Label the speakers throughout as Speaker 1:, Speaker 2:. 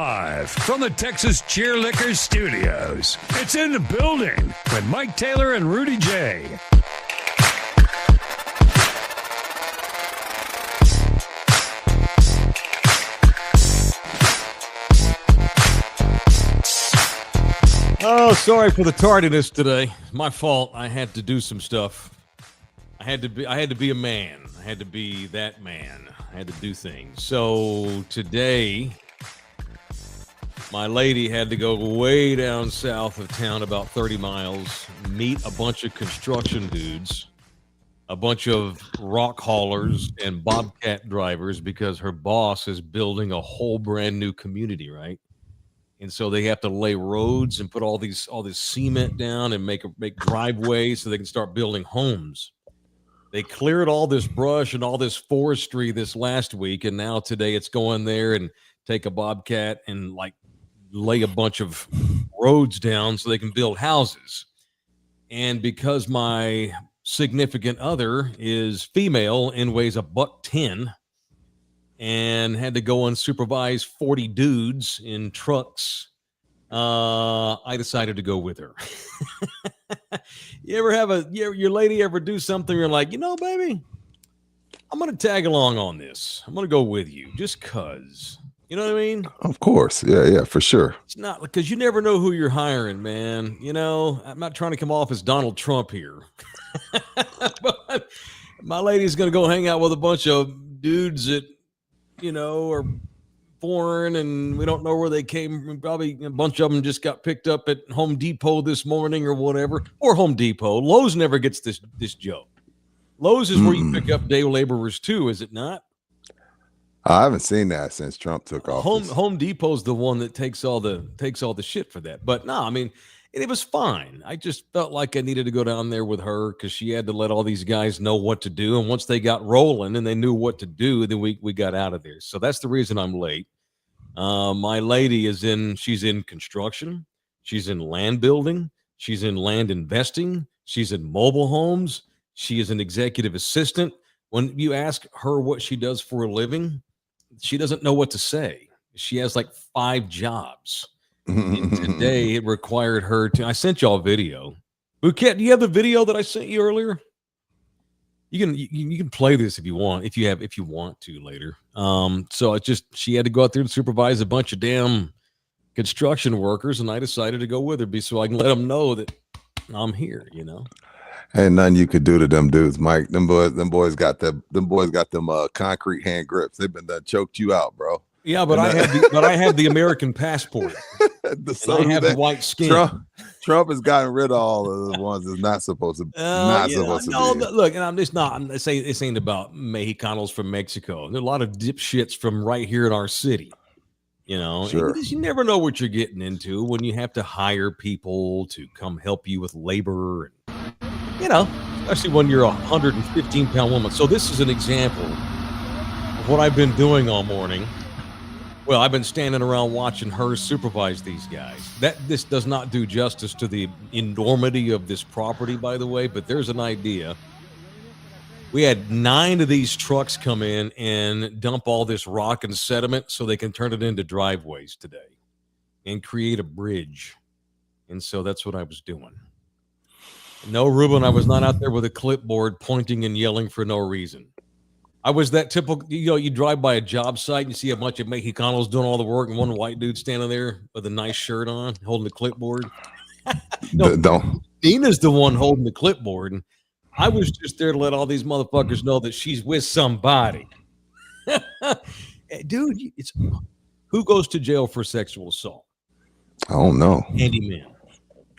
Speaker 1: Live from the Texas Cheerlickers Studios. It's in the building with Mike Taylor and Rudy J.
Speaker 2: Oh, sorry for the tardiness today. My fault. I had to do some stuff. I had to be a man. I had to be that man. I had to do things. So today, my lady had to go way down south of town, about 30 miles, meet a bunch of construction dudes, a bunch of rock haulers and bobcat drivers, because her boss is building a whole brand new community, right? And so they have to lay roads and put all this cement down and make driveways so they can start building homes. They cleared all this brush and all this forestry this last week, and now today it's going there and take a bobcat and like lay a bunch of roads down so they can build houses. And because my significant other is female and weighs $110 and had to go and supervise 40 dudes in trucks, I decided to go with her. You ever have your lady ever do something you're like, baby, I'm going to tag along on this. I'm going to go with you just because. You know what I mean?
Speaker 3: Of course. Yeah, for sure.
Speaker 2: It's not because you never know who you're hiring, man. I'm not trying to come off as Donald Trump here. But my lady's going to go hang out with a bunch of dudes that, are foreign and we don't know where they came. Probably a bunch of them just got picked up at Home Depot this morning or whatever. Or Home Depot. Lowe's never gets this joke. Lowe's is where you pick up day laborers too, is it not?
Speaker 3: I haven't seen that since Trump took office.
Speaker 2: Home Depot's the one that takes all the shit for that. But no, I mean, it was fine. I just felt like I needed to go down there with her because she had to let all these guys know what to do. And once they got rolling and they knew what to do, then we got out of there. So that's the reason I'm late. My lady she's in construction. She's in land building. She's in land investing. She's in mobile homes. She is an executive assistant. When you ask her what she does for a living, she doesn't know what to say. She has like 5 jobs. And today it required her to. I sent y'all a video. Bouquet, do you have the video that I sent you earlier? You can play this if you want, if you want to later. So she had to go out there and supervise a bunch of damn construction workers, and I decided to go with her so I can let them know that I'm here.
Speaker 3: Ain't nothing you could do to them dudes, Mike. Them boys got them concrete hand grips. They've been done choked you out, bro.
Speaker 2: Yeah, but I have the American passport. I have the white skin.
Speaker 3: Trump has gotten rid of all of the ones that's not supposed to.
Speaker 2: Look, and I'm just not. I'm saying this ain't about Mexicanos from Mexico. There are a lot of dipshits from right here in our city.
Speaker 3: Sure.
Speaker 2: You never know what you're getting into when you have to hire people to come help you with labor, and especially when you're a 115-pound woman. So this is an example of what I've been doing all morning. Well, I've been standing around watching her supervise these guys. This does not do justice to the enormity of this property, by the way, but there's an idea. We had 9 of these trucks come in and dump all this rock and sediment so they can turn it into driveways today and create a bridge. And so that's what I was doing. No, Ruben, I was not out there with a clipboard pointing and yelling for no reason. I was that typical, you drive by a job site and you see a bunch of Mexicanos doing all the work and one white dude standing there with a nice shirt on, holding the clipboard. No, Dina's the one holding the clipboard. And I was just there to let all these motherfuckers know that she's with somebody. Dude, who goes to jail for sexual assault?
Speaker 3: I don't know.
Speaker 2: Handyman.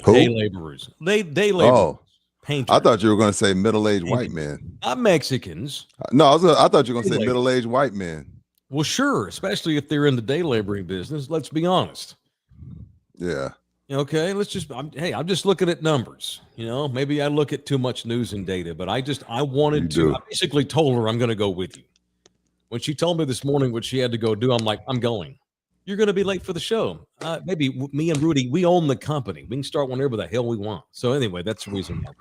Speaker 3: Who?
Speaker 2: Day laborers. Day laborers.
Speaker 3: Oh.
Speaker 2: Painter.
Speaker 3: I thought you were going to say middle-aged white men.
Speaker 2: Not Mexicans.
Speaker 3: No, I thought you were going to say middle-aged white men.
Speaker 2: Well, sure, especially if they're in the day laboring business. Let's be honest.
Speaker 3: Yeah.
Speaker 2: Okay, I'm just looking at numbers. Maybe I look at too much news and data, but I wanted to. I basically told her I'm going to go with you. When she told me this morning what she had to go do, I'm like, I'm going. You're going to be late for the show. Maybe me and Rudy, we own the company. We can start whenever the hell we want. So anyway, that's the reason why.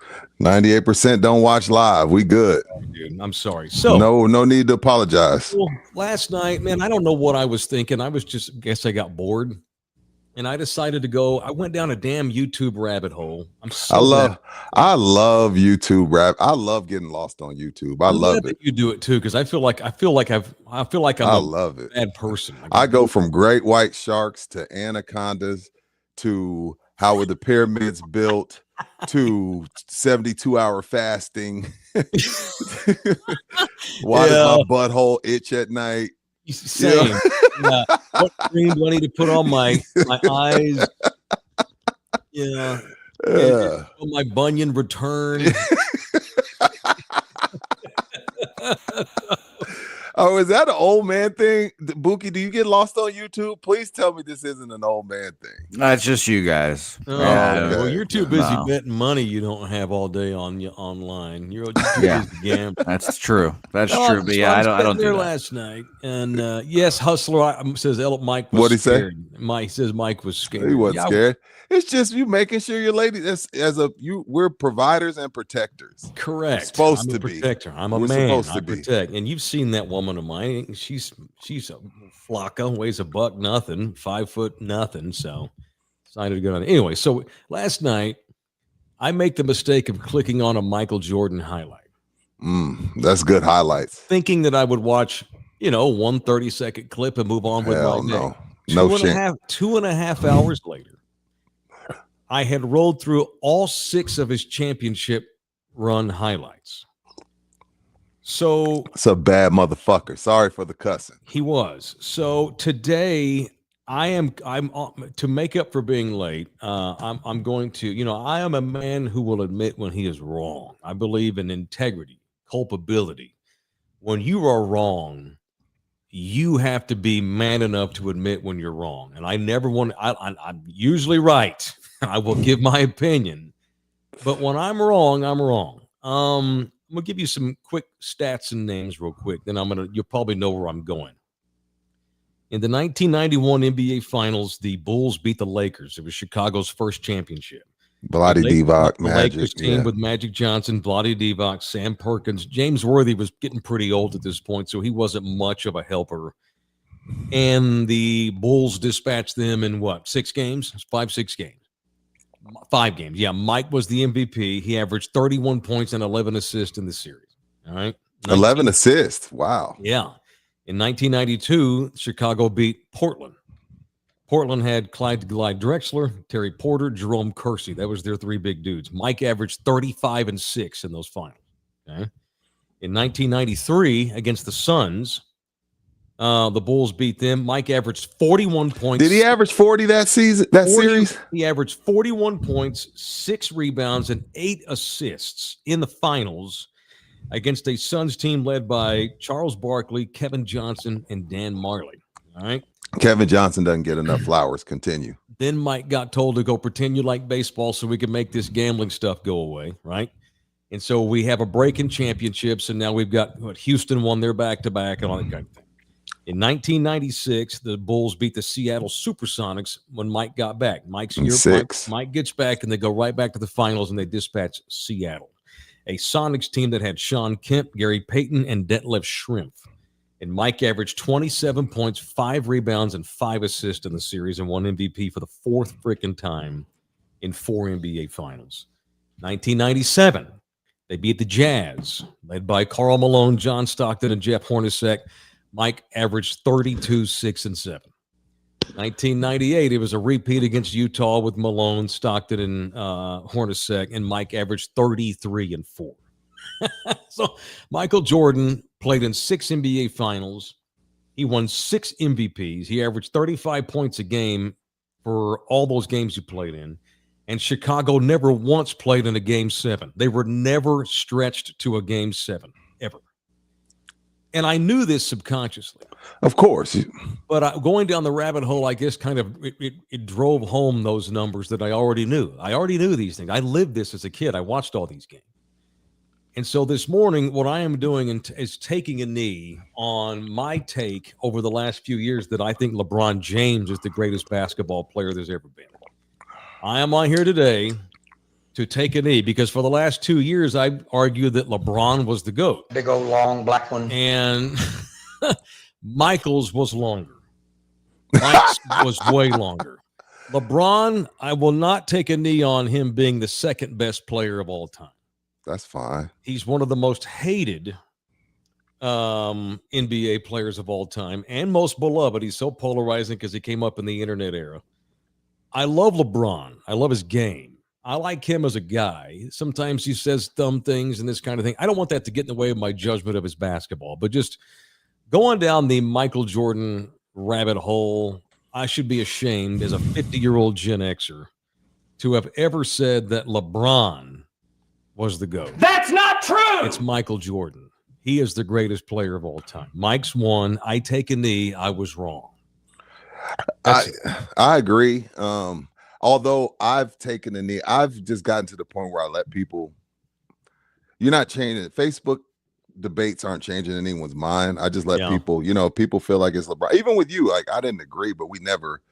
Speaker 3: 98% don't watch live. We good.
Speaker 2: Dude, I'm sorry. So
Speaker 3: no need to apologize.
Speaker 2: well, last night, man, I don't know what I was thinking. I guess I got bored. And I decided to go. I went down a damn YouTube rabbit hole. I
Speaker 3: love YouTube rap. I love getting lost on YouTube. I love it.
Speaker 2: You do it too, because I feel like I'm
Speaker 3: love it.
Speaker 2: Bad person.
Speaker 3: I go from great white sharks to anacondas to how were the pyramids built to 72-hour fasting. Why does my butthole itch at night?
Speaker 2: Same. Yeah. What cream do I need to put on my eyes? Yeah. Will my bunion return?
Speaker 3: Oh, is that an old man thing? Buki, do you get lost on YouTube? Please tell me this isn't an old man thing.
Speaker 4: That's just you guys.
Speaker 2: Oh, okay. Well, you're too busy betting money you don't have all day online. You're too busy gambling.
Speaker 4: That's true. That's true. But yeah, I don't do that.
Speaker 2: Last night, and yes, Hustler says Mike was
Speaker 3: What'd he
Speaker 2: scared.
Speaker 3: say?
Speaker 2: Mike says Mike was scared.
Speaker 3: He wasn't scared. It's just you making sure your lady we're providers and protectors.
Speaker 2: Correct.
Speaker 3: Supposed
Speaker 2: I'm
Speaker 3: to
Speaker 2: a protector. I'm a man. I protect. And you've seen that woman of mine. She's a flocka, weighs a buck nothing, 5 foot nothing. So decided to go on. Anyway, so last night I make the mistake of clicking on a Michael Jordan highlight.
Speaker 3: That's good highlights.
Speaker 2: Thinking that I would watch, 1 30-second clip and move on with my day.
Speaker 3: No
Speaker 2: 2.5 hours later, I had rolled through all 6 of his championship run highlights. So
Speaker 3: it's a bad motherfucker. Sorry for the cussing.
Speaker 2: He was. So today I'm to make up for being late. I'm going to, I am a man who will admit when he is wrong. I believe in integrity, culpability. When you are wrong, you have to be man enough to admit when you're wrong. And I never want. I'm usually right. I will give my opinion, but when I'm wrong, I'm wrong. I'm gonna give you some quick stats and names real quick. Then you'll probably know where I'm going. In the 1991 NBA Finals, the Bulls beat the Lakers. It was Chicago's first championship.
Speaker 3: Bloody Divac,
Speaker 2: the Lakers team with Magic Johnson, Bloody Divac, Sam Perkins. James Worthy was getting pretty old at this point, so he wasn't much of a helper. And the Bulls dispatched them in 6 games? 6 games. 5 games. Yeah, Mike was the MVP. He averaged 31 points and 11 assists in the series. All right.
Speaker 3: 11 assists. Wow.
Speaker 2: Yeah. In 1992, Chicago beat Portland. Portland had Clyde Drexler, Terry Porter, Jerome Kersey. That was their 3 big dudes. Mike averaged 35 and 6 in those finals. Okay. In 1993, against the Suns, the Bulls beat them. Mike averaged 41 points.
Speaker 3: Did he average 40 that season? Series?
Speaker 2: He averaged 41 points, 6 rebounds, and 8 assists in the finals against a Suns team led by Charles Barkley, Kevin Johnson, and Dan Marley. All right.
Speaker 3: Kevin Johnson doesn't get enough flowers. Continue.
Speaker 2: Then Mike got told to go pretend you like baseball so we can make this gambling stuff go away, right? And so we have a break in championships, and now we've got Houston won their back-to-back and all that kind of thing. In 1996, the Bulls beat the Seattle Supersonics when Mike got back. Mike gets back, and they go right back to the finals, and they dispatch Seattle, a Sonics team that had Sean Kemp, Gary Payton, and Detlef Schrempf. And Mike averaged 27 points, 5 rebounds, and 5 assists in the series and won MVP for the 4th freaking time in 4 NBA finals. 1997, they beat the Jazz, led by Karl Malone, John Stockton, and Jeff Hornacek. Mike averaged 32, 6, and 7. 1998, it was a repeat against Utah with Malone, Stockton, and Hornacek, and Mike averaged 33 and 4. So Michael Jordan played in 6 NBA finals. He won 6 MVPs. He averaged 35 points a game for all those games he played in. And Chicago never once played in a Game 7. They were never stretched to a Game 7, ever. And I knew this subconsciously.
Speaker 3: Of course.
Speaker 2: But going down the rabbit hole, I guess it drove home those numbers that I already knew. I already knew these things. I lived this as a kid. I watched all these games. And so this morning, what I am doing is taking a knee on my take over the last few years that I think LeBron James is the greatest basketball player there's ever been. I am on here today to take a knee because for the last 2 years, I argued that LeBron was the GOAT.
Speaker 5: Big old long black one.
Speaker 2: And Michael's was longer. Mike's was way longer. LeBron, I will not take a knee on him being the second best player of all time.
Speaker 3: That's fine.
Speaker 2: He's one of the most hated NBA players of all time and most beloved. He's so polarizing because he came up in the internet era. I love LeBron. I love his game. I like him as a guy. Sometimes he says dumb things and this kind of thing. I don't want that to get in the way of my judgment of his basketball, but just going down the Michael Jordan rabbit hole, I should be ashamed as a 50-year-old Gen Xer to have ever said that LeBron was the GOAT.
Speaker 5: That's not true.
Speaker 2: It's Michael Jordan. He is the greatest player of all time. Mike's won. I take a knee. I was wrong.
Speaker 3: I agree. Although I've taken a knee, I've just gotten to the point where I let people. You're not changing it. Facebook debates aren't changing anyone's mind. I just let people. People feel like it's LeBron. Even with you, like I didn't agree, but we never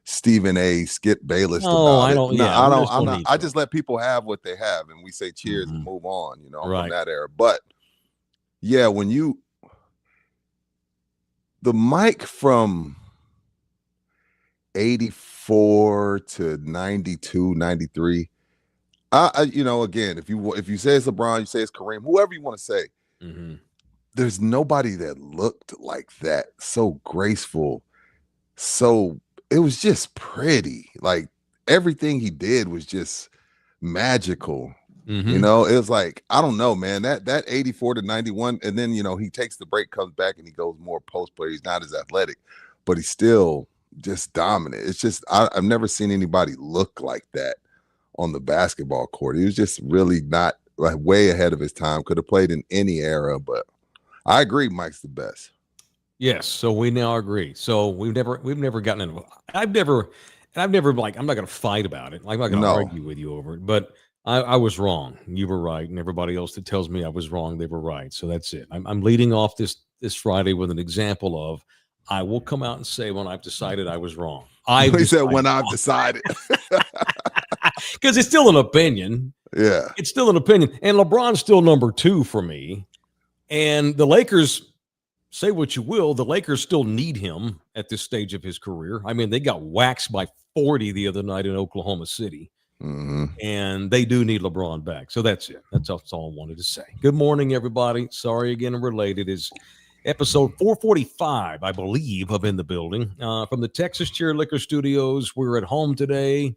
Speaker 3: Stephen A. Skip Bayless.
Speaker 2: No, I don't.
Speaker 3: No,
Speaker 2: yeah,
Speaker 3: I don't. I'm not. I just let people have what they have, and we say cheers and move on. I'm from that era. But yeah, when the mic from 84 to 92, 93. Again, if you say it's LeBron, you say it's Kareem, whoever you want to say. There's nobody that looked like that. So graceful, so. It was just pretty. Like everything he did was just magical. It was like, I don't know, man, that 84 to 91. And then, he takes the break, comes back and he goes more post player. He's not as athletic, but he's still just dominant. It's just, I've never seen anybody look like that on the basketball court. He was just really not like way ahead of his time. Could have played in any era, but I agree. Mike's the best.
Speaker 2: Yes, so we now agree. So we've never gotten into. I've never like. I'm not going to fight about it. I'm not going to argue with you over it. But I was wrong. You were right, and everybody else that tells me I was wrong, they were right. So that's it. I'm leading off this Friday with an example of I will come out and say when I've decided I was wrong.
Speaker 3: He said when I've decided,
Speaker 2: because it's still an opinion.
Speaker 3: Yeah,
Speaker 2: it's still an opinion, and LeBron's still number 2 for me, and the Lakers. Say what you will, the Lakers still need him at this stage of his career. I mean, they got waxed by 40 the other night in Oklahoma City, and they do need LeBron back. So that's it. That's all I wanted to say. Good morning, everybody. Sorry again, I'm related. Is episode 445, I believe, of In the Building. From the Texas Chair Liquor Studios, we're at home today.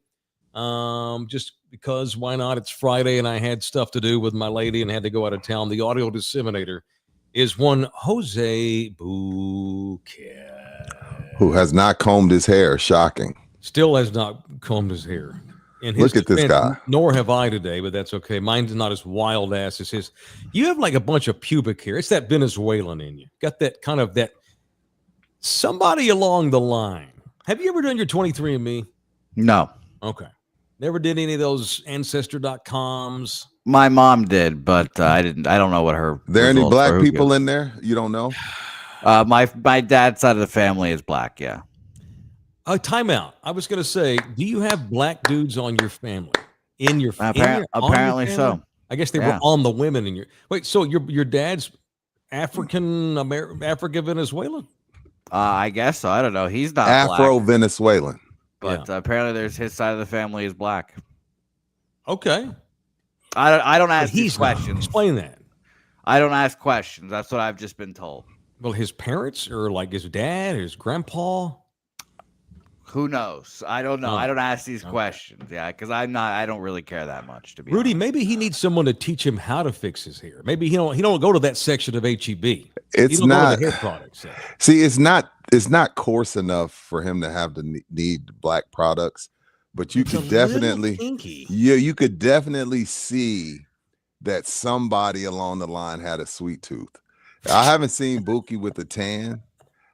Speaker 2: Just because, why not? It's Friday, and I had stuff to do with my lady and had to go out of town. The audio disseminator is one Jose Bouquet,
Speaker 3: who has not combed his hair. Shocking.
Speaker 2: Still has not combed his hair.
Speaker 3: Look at this guy.
Speaker 2: Nor have I today, but that's okay. Mine's not as wild ass as his. You have like a bunch of pubic hair. It's that Venezuelan in you. Got that kind of that. Somebody along the line. Have you ever done your 23andMe?
Speaker 4: No.
Speaker 2: Okay. Never did any of those Ancestor.coms.
Speaker 4: My mom did, but I didn't. I don't know what her.
Speaker 3: There any black people in there? You don't know?
Speaker 4: My dad's side of the family is black. Yeah.
Speaker 2: Time out. I was going to say, do you have black dudes on your family?
Speaker 4: Apparently so.
Speaker 2: I guess they were on the women in your. Wait, so your dad's African Venezuelan?
Speaker 4: I guess so. I don't know. He's not
Speaker 3: Afro Venezuelan,
Speaker 4: but apparently there's his side of the family is black.
Speaker 2: Okay.
Speaker 4: I don't ask these questions.
Speaker 2: Explain that.
Speaker 4: I don't ask questions. That's what I've just been told.
Speaker 2: Well, his parents or like his dad, his grandpa?
Speaker 4: Who knows? I don't know. I don't ask these questions. Yeah, because I don't really care that much, to be
Speaker 2: Rudy,
Speaker 4: honest.
Speaker 2: maybe he needs someone to teach him how to fix his hair. Maybe he don't go to that section of HEB.
Speaker 3: It's not
Speaker 2: go to the hair products section.
Speaker 3: See, it's not coarse enough for him to have to need black products. But you could definitely, you could definitely see that somebody along the line had a sweet tooth. I haven't seen Buki with a tan.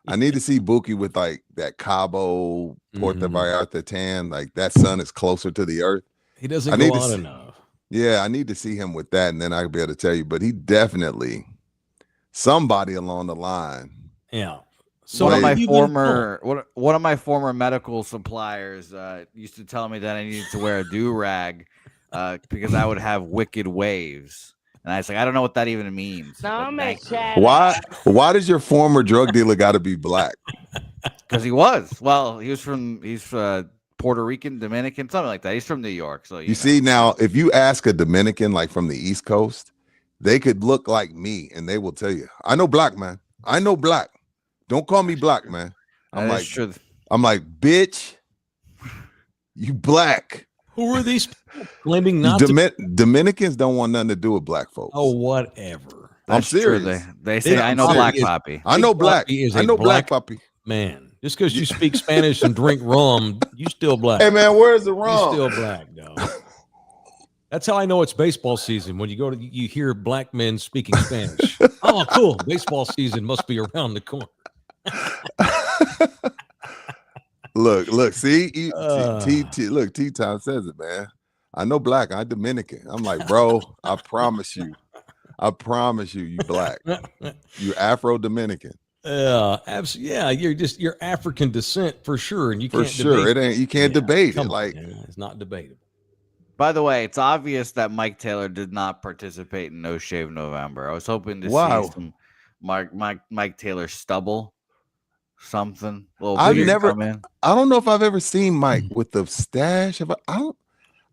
Speaker 3: I need to see Buki with like that Cabo Puerto Vallarta tan. Like that sun is closer to the earth.
Speaker 2: He doesn't go out enough.
Speaker 3: Yeah, I need to see him with that, and then I'll be able to tell you. But he definitely somebody along the line.
Speaker 2: Yeah.
Speaker 4: So one of my former medical suppliers used to tell me that I needed to wear a do-rag because I would have wicked waves. And I was like, I don't know what that even means.
Speaker 3: Why does your former drug dealer got to be black?
Speaker 4: Because he was. Well, he's Puerto Rican, Dominican, something like that. He's from New York. So
Speaker 3: you see, now, if you ask a Dominican like from the East Coast, they could look like me and they will tell you, I know black, man. I know black. Don't call me black, man. I'm like, bitch, you black.
Speaker 2: Who are these people claiming not
Speaker 3: Dominicans don't want nothing to do with black folks.
Speaker 2: Oh, whatever.
Speaker 3: I'm serious.
Speaker 4: They say, I know black poppy.
Speaker 3: I know black. I know black poppy.
Speaker 2: Man, just because you speak Spanish and drink rum, you still black.
Speaker 3: Hey, man, where's the rum?
Speaker 2: You're still black, no. That's how I know it's baseball season. When you hear black men speaking Spanish. Oh, cool. Baseball season must be around the corner.
Speaker 3: Look, see, T-Time says it, man. I know black, I'm Dominican. I'm like, bro, I promise you, you black. You Afro-Dominican.
Speaker 2: Absolutely. Yeah, you're African descent for sure, and you can't
Speaker 3: debate it.
Speaker 2: Like, it's not debatable.
Speaker 4: By the way, it's obvious that Mike Taylor did not participate in No Shave November. I was hoping to see some Mike Taylor stubble, something.
Speaker 3: I don't know if I've ever seen Mike with the stash. I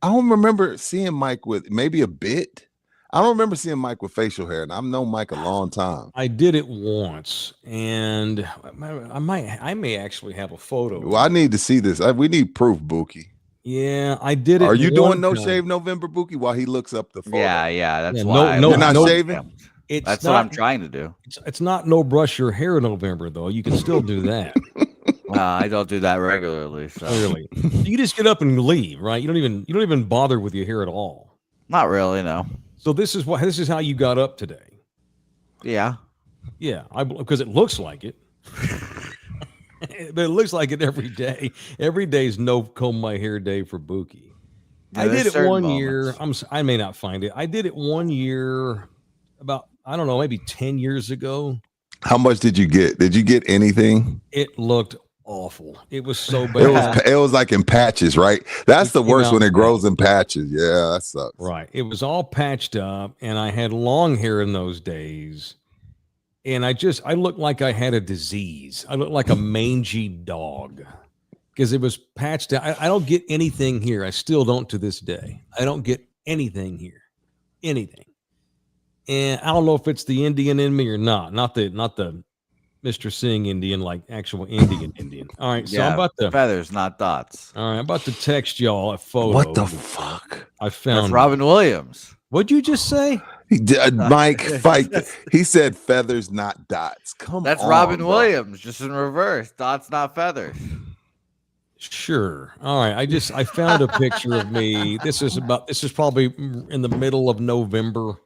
Speaker 3: don't remember seeing Mike with maybe a bit. I don't remember seeing Mike with facial hair, and I've known Mike a long time.
Speaker 2: I did it once, and I may actually have a photo.
Speaker 3: Well, I need to see this. We need proof, Buki.
Speaker 2: Yeah, I did it.
Speaker 3: Are you doing No Shave November, Buki, while he looks up the photo?
Speaker 4: Yeah. That's why.
Speaker 3: You're not shaving?
Speaker 4: That's what I'm trying to do.
Speaker 2: It's not no brush your hair November, though. You can still do that.
Speaker 4: I don't do that regularly. So.
Speaker 2: Really, you just get up and leave, right? You don't even bother with your hair at all.
Speaker 4: Not really, no.
Speaker 2: So this is how you got up today.
Speaker 4: Yeah,
Speaker 2: because it looks like it. But it looks like it every day. Every day is no comb my hair day for Buki.
Speaker 4: Yeah,
Speaker 2: I did it one
Speaker 4: moments.
Speaker 2: year. I may not find it. I did it one year about, I don't know, maybe 10 years ago.
Speaker 3: How much did you get? Did you get anything?
Speaker 2: It looked awful. It was so bad.
Speaker 3: It was like in patches, right? That's the worst when it grows in patches. Yeah, that sucks.
Speaker 2: Right. It was all patched up, and I had long hair in those days. And I looked like I had a disease. I looked like a mangy dog because it was patched out. I don't get anything here. I still don't to this day. I don't get anything here. Anything. And I don't know if it's the Indian in me or not. Not the Mr. Singh Indian, like actual Indian. All right. So I'm about to
Speaker 4: feathers, not dots.
Speaker 2: All right. I'm about to text y'all a photo.
Speaker 3: What the fuck?
Speaker 2: I found
Speaker 4: That's Robin Williams.
Speaker 2: What'd you just say?
Speaker 3: He did, Mike. Fight. He said feathers, not dots.
Speaker 4: That's Robin Williams, just in reverse. Dots, not feathers.
Speaker 2: Sure. All right. I found a picture of me. This is probably in the middle of November,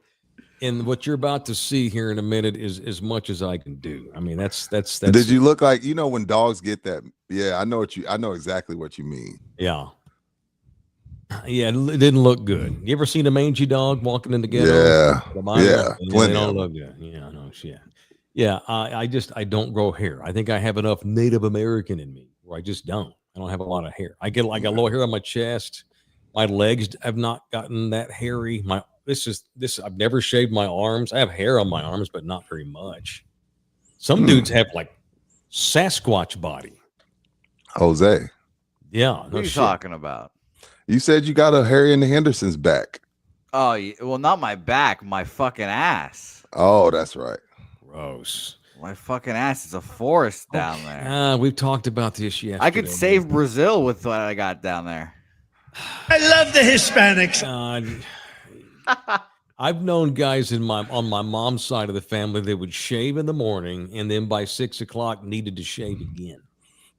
Speaker 2: and what you're about to see here in a minute is as much as I can do. I mean, that's.
Speaker 3: Did you look like when dogs get that? Yeah, I know exactly what you mean.
Speaker 2: Yeah. Yeah, it didn't look good. You ever seen a mangy dog walking in the ghetto?
Speaker 3: Yeah,
Speaker 2: they don't look good. Yeah, no shit. Yeah, I don't grow hair. I think I have enough Native American in me where I just don't. I don't have a lot of hair. I got a little hair on my chest. My legs have not gotten that hairy. I've never shaved my arms. I have hair on my arms, but not very much. Some dudes have like Sasquatch body.
Speaker 3: Jose.
Speaker 2: Yeah.
Speaker 4: What are you talking about?
Speaker 3: You said you got a Harry and the Henderson's back.
Speaker 4: Oh, well, not my back, my fucking ass.
Speaker 3: Oh, that's right.
Speaker 2: Gross.
Speaker 4: My fucking ass is a forest down there.
Speaker 2: We've talked about this yesterday.
Speaker 4: I could save Brazil with what I got down there.
Speaker 5: I love the Hispanics.
Speaker 2: I've known guys on my mom's side of the family that would shave in the morning and then by 6 o'clock needed to shave again.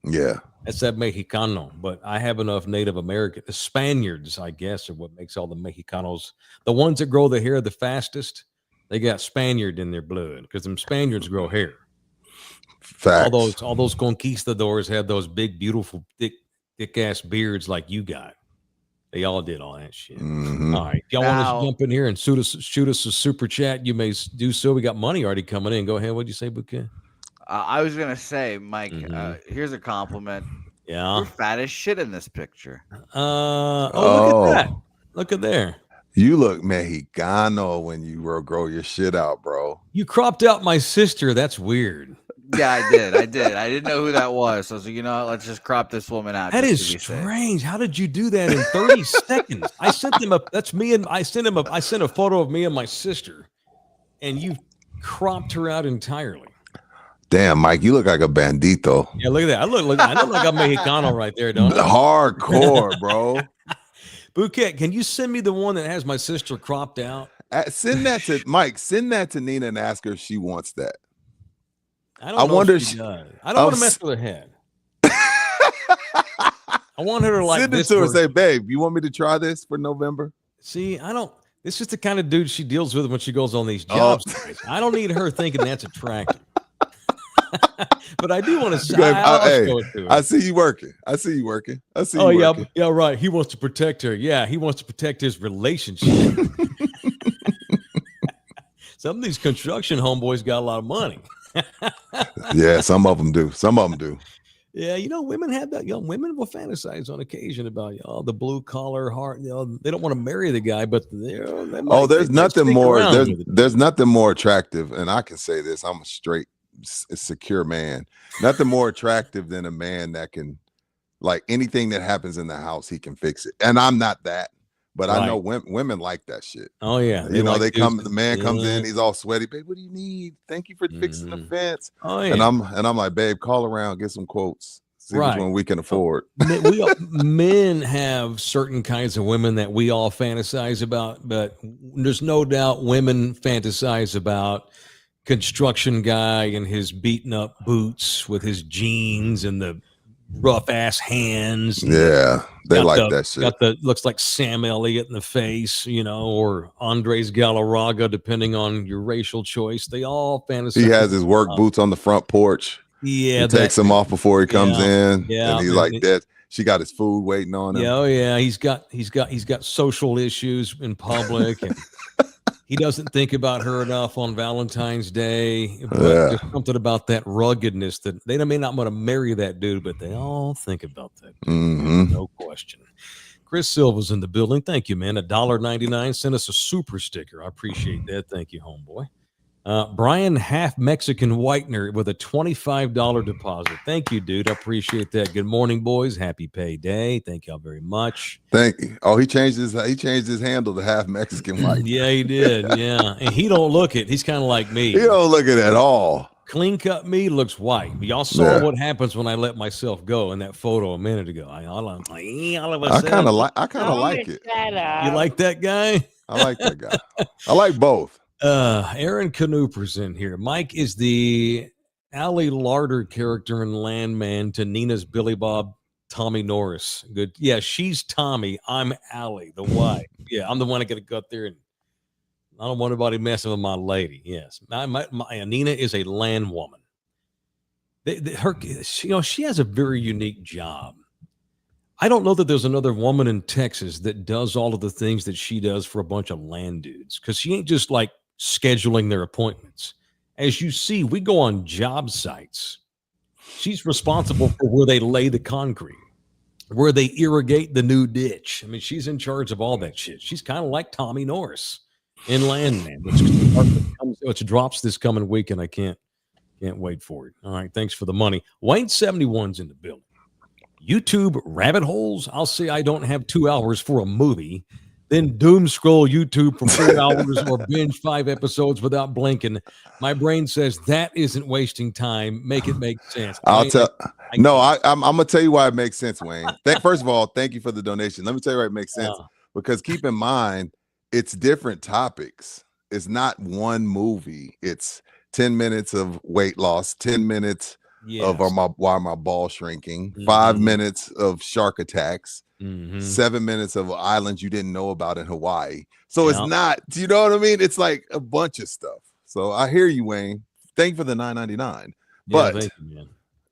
Speaker 3: Yeah.
Speaker 2: That's that Mexicano, but I have enough Native American. The Spaniards, I guess, are what makes all the Mexicanos. The ones that grow the hair the fastest, they got Spaniard in their blood because them Spaniards grow hair.
Speaker 3: Facts.
Speaker 2: All those conquistadors had those big, beautiful, thick ass beards like you got. They all did all that shit.
Speaker 3: Mhm.
Speaker 2: All right. Y'all want us to jump in here and shoot us a super chat? You may do so. We got money already coming in. Go ahead. What'd you say, Bouquet?
Speaker 4: I was gonna say, Mike. Here's a compliment. You're fat as shit in this picture.
Speaker 2: Look at that. Look at there.
Speaker 3: You look Mexicano when you grow your shit out, bro.
Speaker 2: You cropped out my sister. That's weird.
Speaker 4: Yeah, I did. I didn't know who that was. So I was like, you know what? Let's just crop this woman out.
Speaker 2: That is strange. How did you do that in 30 seconds? I sent him that's me, and I sent a photo of me and my sister, and you cropped her out entirely.
Speaker 3: Damn, Mike, you look like a bandito.
Speaker 2: Yeah, look at that. I look like I'm Mexicano right there, don't I?
Speaker 3: Hardcore, bro.
Speaker 2: Bouquet, can you send me the one that has my sister cropped out?
Speaker 3: Send that to Mike. Send that to Nina and ask her if she wants that.
Speaker 2: I wonder if she does. I don't want to mess with her head. I want her to like
Speaker 3: send it
Speaker 2: this
Speaker 3: to her.
Speaker 2: version.
Speaker 3: Say, babe, you want me to try this for November?
Speaker 2: See, I don't. This is the kind of dude she deals with when she goes on these jobs. I don't need her thinking that's attractive. But I do want to say,
Speaker 3: I see you working. I see you working.
Speaker 2: Yeah, right. He wants to protect her. Yeah, he wants to protect his relationship. Some of these construction homeboys got a lot of money.
Speaker 3: Yeah, some of them do.
Speaker 2: Yeah, women have that. Women will fantasize on occasion about the blue collar heart. They don't want to marry the guy, but
Speaker 3: there's nothing more. There's nothing more attractive, and I can say this. I'm a straight, secure man. Nothing more attractive than a man that can, like, anything that happens in the house, he can fix it. And I'm not that, but right. I know women like that shit.
Speaker 2: Oh yeah,
Speaker 3: they come. The man comes in, he's all sweaty. Babe, what do you need? Thank you for fixing the fence.
Speaker 2: Oh yeah.
Speaker 3: And I'm like, babe, call around, get some quotes. See which one we can afford.
Speaker 2: Men have certain kinds of women that we all fantasize about, but there's no doubt women fantasize about construction guy in his beaten up boots with his jeans and the rough ass hands.
Speaker 3: Yeah, they like that shit.
Speaker 2: Got the looks like Sam Elliott in the face, or Andres Galarraga, depending on your racial choice. They all fantasize.
Speaker 3: He has his work boots on the front porch.
Speaker 2: Yeah,
Speaker 3: he takes them off before he comes in.
Speaker 2: Yeah,
Speaker 3: and he's like that. She got his food waiting on him.
Speaker 2: Yeah, oh yeah, he's got social issues in public. And he doesn't think about her enough on Valentine's Day. But there's something about that ruggedness that they may not want to marry that dude, but they all think about that.
Speaker 3: Mm-hmm.
Speaker 2: No question. Chris Silva's in the building. Thank you, man. $1.99. Send us a super sticker. I appreciate that. Thank you, homeboy. Brian Half Mexican Whitener with a $25 deposit. Thank you, dude. I appreciate that. Good morning, boys. Happy payday. Thank y'all very much.
Speaker 3: Thank you. Oh, he changed his handle to Half Mexican Whitener.
Speaker 2: Yeah, he did. Yeah, and he don't look it. He's kind of like me.
Speaker 3: He don't look it at all.
Speaker 2: Clean cut me looks white. Y'all saw what happens when I let myself go in that photo a minute ago. I kind of
Speaker 3: like it.
Speaker 2: You like that guy?
Speaker 3: I like that guy. I like both.
Speaker 2: Aaron Canoopers in here. Mike is the Allie Larder character in Landman to Nina's Billy Bob Tommy Norris. Good. Yeah, she's Tommy. I'm Allie, the wife. Yeah, I'm the one that got to go up there, and I don't want anybody messing with my lady. Yes, my Nina is a land woman. She has a very unique job. I don't know that there's another woman in Texas that does all of the things that she does for a bunch of land dudes, because she ain't just like scheduling their appointments. As you see, we go on job sites. She's responsible for where they lay the concrete, where they irrigate the new ditch. I mean, she's in charge of all that shit. She's kind of like Tommy Norris in Landman, which drops this coming weekend. I can't wait for it. All right, thanks for the money. Wayne 71's in the building. YouTube rabbit holes. I'll say I don't have 2 hours for a movie, then doom scroll YouTube for 4 hours or binge 5 episodes without blinking. My brain says that isn't wasting time. Make it make sense.
Speaker 3: I'm gonna tell you why it makes sense, Wayne. First of all, thank you for the donation. Let me tell you why it makes sense. Because keep in mind, it's different topics. It's not one movie. It's 10 minutes of weight loss, 10 minutes of why my ball shrinking, 5 minutes of shark attacks, 7 minutes of islands you didn't know about in Hawaii. So it's not, do you know what I mean? It's like a bunch of stuff. So I hear you, Wayne. Thank you for the $9.99. But
Speaker 2: thank you, man.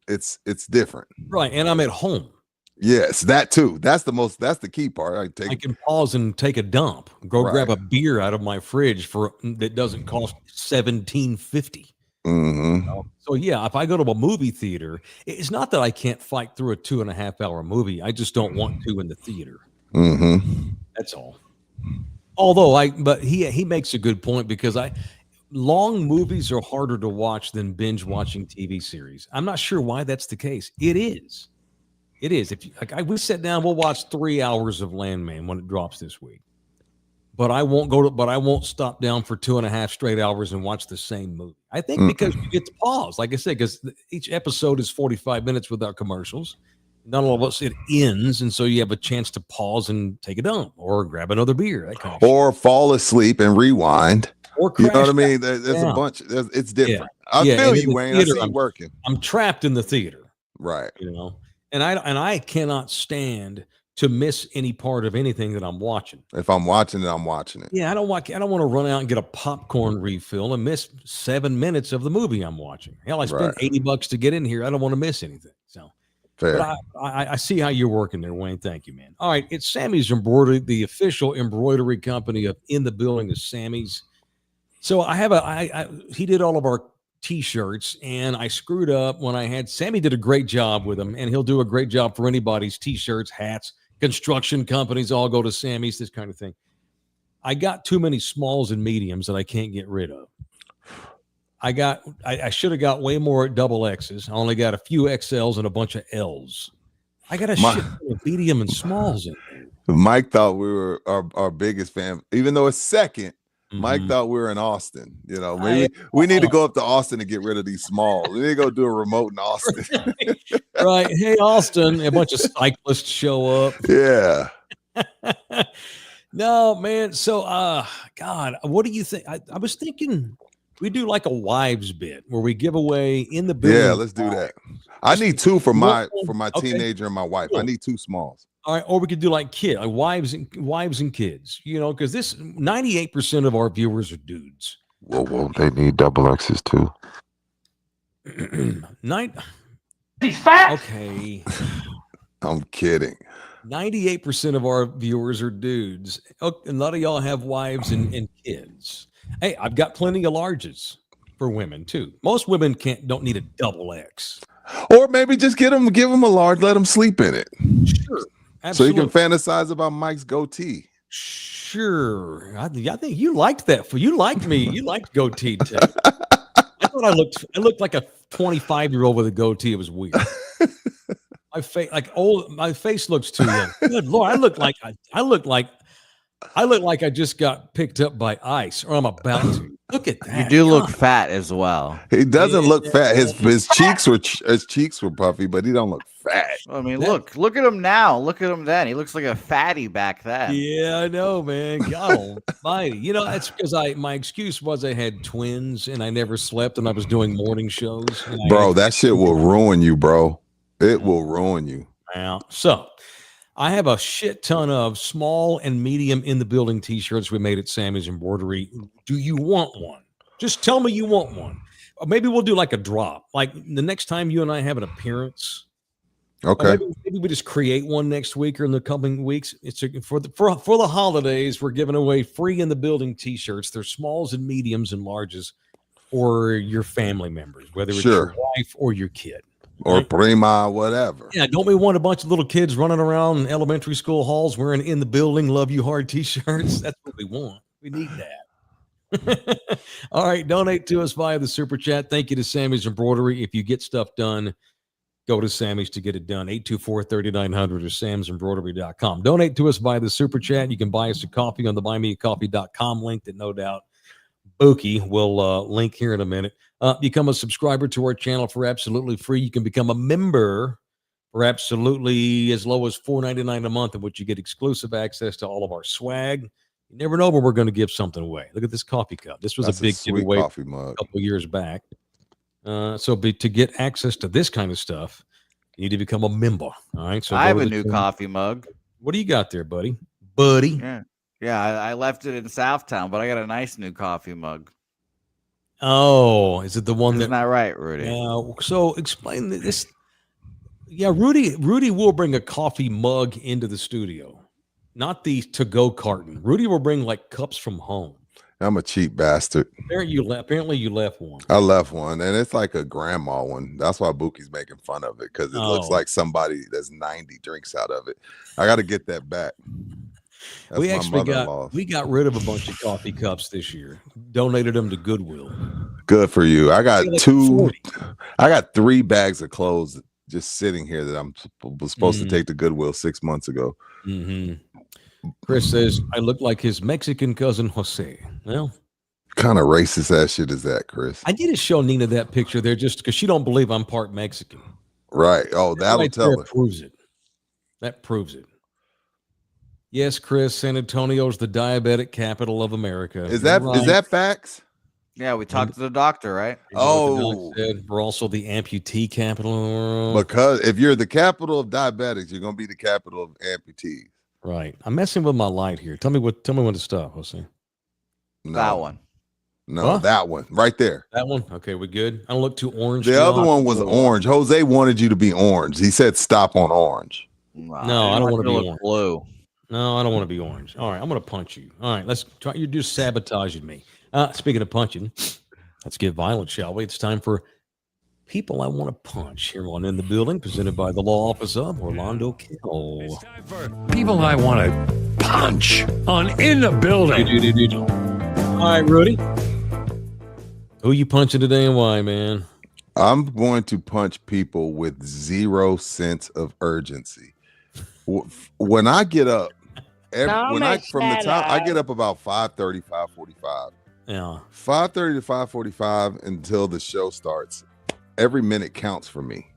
Speaker 3: It's different.
Speaker 2: Right. And I'm at home.
Speaker 3: Yes, that too. That's the key part.
Speaker 2: I can pause and take a dump. Go grab a beer out of my fridge that doesn't cost $17.50.
Speaker 3: Mm-hmm.
Speaker 2: So yeah, if I go to a movie theater, it's not that I can't fight through a 2.5 hour movie. I just don't want to in the theater.
Speaker 3: Mm-hmm.
Speaker 2: That's all. Although but he makes a good point because long movies are harder to watch than binge watching TV series. I'm not sure why that's the case. It is. If we sit down, we'll watch 3 hours of Landman when it drops this week. But I won't stop down for 2.5 straight hours and watch the same movie. I think because you get to pause, like I said, because each episode is 45 minutes without commercials. Not all of us, it ends, and so you have a chance to pause and take a dump or grab another beer, that kind of
Speaker 3: or fall asleep and rewind.
Speaker 2: Or
Speaker 3: you know what I mean? There's a bunch. It's different.
Speaker 2: Yeah.
Speaker 3: I feel you, Wayne. I see you working.
Speaker 2: I'm trapped in the theater,
Speaker 3: right?
Speaker 2: And I cannot stand to miss any part of anything that I'm watching.
Speaker 3: If I'm watching it, I'm watching it.
Speaker 2: Yeah, I don't want to run out and get a popcorn refill and miss 7 minutes of the movie I'm watching. Hell, I spent $80 to get in here. I don't want to miss anything. So.
Speaker 3: Fair.
Speaker 2: But I see how you're working there, Wayne. Thank you, man. All right, it's Sammy's Embroidery, the official embroidery company of In the Building is Sammy's. So I have he did all of our T-shirts, and I screwed up when I had Sammy did a great job with them, and he'll do a great job for anybody's T-shirts, hats, construction companies all go to Sammy's, this kind of thing. I got too many smalls and mediums that I can't get rid of. I should have got way more double X's. I only got a few XLs and a bunch of L's. I got a shit of medium and smalls in there.
Speaker 3: Mike thought we were our biggest fan, even though it's second. Mike thought we were in Austin. Maybe we need to go up to Austin and get rid of these smalls. We need to go do a remote in Austin.
Speaker 2: Right. Hey, Austin, a bunch of cyclists show up.
Speaker 3: Yeah.
Speaker 2: No, man. So, God, what do you think? I was thinking we do like a wives bit where we give away in the building.
Speaker 3: Yeah, let's do that. I need two for my teenager and my wife. Cool. I need two smalls.
Speaker 2: All right, or we could do like wives and kids, because this 98% of our viewers are dudes.
Speaker 6: Well, won't they need double X's too?
Speaker 5: He's fat.
Speaker 2: Okay.
Speaker 3: I'm kidding.
Speaker 2: 98% of our viewers are dudes. A lot of y'all have wives and kids. Hey, I've got plenty of larges for women too. Most women don't need a double X.
Speaker 3: Or maybe just give them a large, let them sleep in it.
Speaker 2: Sure. Absolutely.
Speaker 3: So you can fantasize about Mike's goatee.
Speaker 2: Sure. I think you liked that. You liked me. You liked goatee too. I thought I looked like a 25-year-old with a goatee. It was weird. My face looks too young. Good Lord, I look like I just got picked up by ice, or I'm about to. Look at that.
Speaker 4: You do look fat as well.
Speaker 3: He doesn't look fat. His cheeks were puffy, but he don't look fat.
Speaker 4: I mean, look at him now. Look at him then. He looks like a fatty back then.
Speaker 2: Yeah, I know, man. God almighty. That's because my excuse was I had twins and I never slept and I was doing morning shows.
Speaker 3: Bro, that shit will ruin you, bro. It will ruin you.
Speaker 2: Yeah. So I have a shit ton of small and medium in the building T-shirts we made at Sammy's Embroidery. Do you want one? Just tell me you want one. Or maybe we'll do like a drop. Like the next time you and I have an appearance.
Speaker 3: Okay.
Speaker 2: Maybe we just create one next week or in the coming weeks. It's for the holidays. We're giving away free in the building T-shirts. They're smalls and mediums and larges for your family members, whether it's your wife or your kid.
Speaker 3: Or prima, whatever.
Speaker 2: Yeah, don't we want a bunch of little kids running around elementary school halls wearing in the building love you hard T-shirts? That's what we want. We need that. All right, donate to us via the super chat. Thank you to Sammy's Embroidery. If you get stuff done, go to Sammy's to get it done. 824-3900 or samsembroidery.com. Donate to us via the super chat. You can buy us a coffee on the buymeacoffee.com link that no doubt Buki will link here in a minute. Become a subscriber to our channel for absolutely free. You can become a member for absolutely as low as $4.99 a month, in which you get exclusive access to all of our swag. You never know when we're going to give something away. Look at this coffee cup. This was a big giveaway a couple years back. To get access to this kind of stuff, you need to become a member. All right. So
Speaker 4: I have a new coffee mug.
Speaker 2: What do you got there, buddy?
Speaker 4: Yeah, I left it in Southtown, but I got a nice new coffee mug.
Speaker 2: Oh, is it the one
Speaker 4: Isn't that right, Rudy?
Speaker 2: So explain this. Yeah, Rudy will bring a coffee mug into the studio, not the to-go carton. Rudy will bring like cups from home.
Speaker 3: I'm a cheap bastard.
Speaker 2: Apparently you left one.
Speaker 3: I left one, and it's like a grandma one. That's why Bookie's making fun of it, because it looks like somebody that's 90 drinks out of it. I got to get that back. That's
Speaker 2: we actually got rid of a bunch of coffee cups this year. Donated them to Goodwill.
Speaker 3: Good for you. I got 3 bags of clothes just sitting here that I'm supposed to take to Goodwill 6 months ago.
Speaker 2: Chris says I look like his Mexican cousin Jose. Well,
Speaker 3: kind of racist ass shit is that, Chris?
Speaker 2: I need to show Nina that picture there just because she don't believe I'm part Mexican.
Speaker 3: Right. Oh, that'll tell her.
Speaker 2: Proves it. That proves it. Yes, Chris, San Antonio's the diabetic capital of America.
Speaker 3: Is that facts?
Speaker 4: Yeah, we talked to the doctor, right?
Speaker 2: We're also the amputee capital of the world.
Speaker 3: Because if you're the capital of diabetics, you're gonna be the capital of amputees.
Speaker 2: Right. I'm messing with my light here. Tell me when to stop, Jose.
Speaker 3: No.
Speaker 4: That one.
Speaker 3: No, that one right there.
Speaker 2: That one. Okay, we good. I don't look too orange.
Speaker 3: The other one was orange. Jose wanted you to be orange. He said stop on orange.
Speaker 2: No, I don't want to be orange. Blue. No, I don't want to be orange. All right, I'm going to punch you. All right, let's try. You're just sabotaging me. Speaking of punching, let's get violent, shall we? It's time for People I Want to Punch here on In the Building, presented by the Law Office of Orlando Kill.
Speaker 1: It's time for People I Want to Punch on In the Building.
Speaker 2: All right, Rudy. Who you punching today and why, man?
Speaker 3: I'm going to punch people with zero sense of urgency. When I get up, I get up about 5:30, 5:45.
Speaker 2: Yeah.
Speaker 3: 5:30 to 5:45 until the show starts. Every minute counts for me.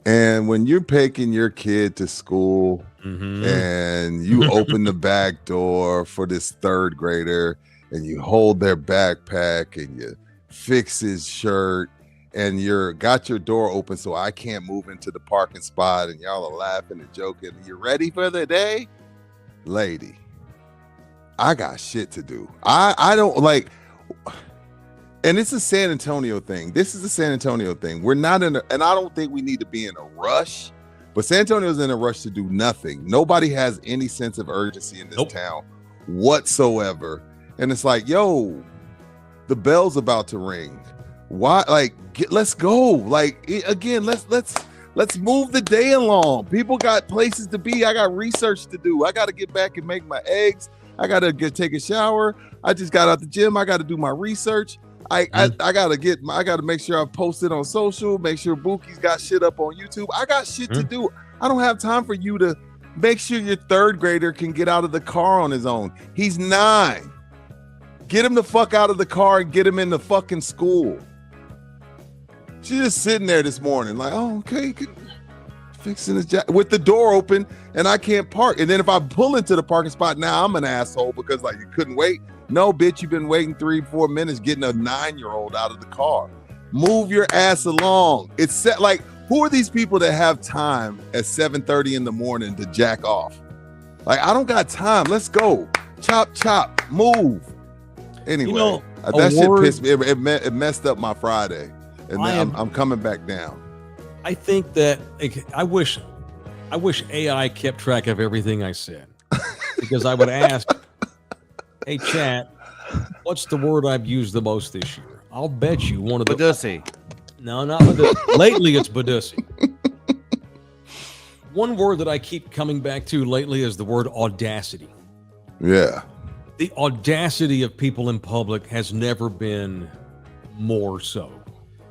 Speaker 3: And when you're taking your kid to school and you open the back door for this 3rd grader and you hold their backpack and you fix his shirt and you're got your door open so I can't move into the parking spot and y'all are laughing and joking. You ready for the day? Lady, I got shit to do. I don't like, and it's a San Antonio thing. This is a San Antonio thing. We're not and I don't think we need to be in a rush, but San Antonio's in a rush to do nothing. Nobody has any sense of urgency in this town whatsoever. And it's like, yo, the bell's about to ring. Why? Like, let's go. Like, again, let's move the day along. People got places to be. I got research to do. I got to get back and make my eggs. I got to take a shower. I just got out the gym. I got to do my research. I got to make sure I post it on social, make sure Bookie's got shit up on YouTube. I got shit to do. I don't have time for you to make sure your 3rd grader can get out of the car on his own. He's 9. Get him the fuck out of the car and get him in the fucking school. She's just sitting there this morning like, oh, okay, fixing his jacket with the door open and I can't park. And then if I pull into the parking spot, now I'm an asshole because like you couldn't wait. No, bitch, you've been waiting 3-4 minutes getting a 9-year-old out of the car. Move your ass along. It's set like, who are these people that have time at 7:30 in the morning to jack off? Like, I don't got time. Let's go. Chop, move. Anyway, that shit pissed me. It messed up my Friday. And then I'm coming back down.
Speaker 2: I think that I wish AI kept track of everything I said, because I would ask, hey, chat, what's the word I've used the most this year? I'll bet you one of the...
Speaker 4: Badussi.
Speaker 2: No, not Badussi. Lately, it's Badussi. One word that I keep coming back to lately is the word audacity.
Speaker 3: Yeah.
Speaker 2: The audacity of people in public has never been more so.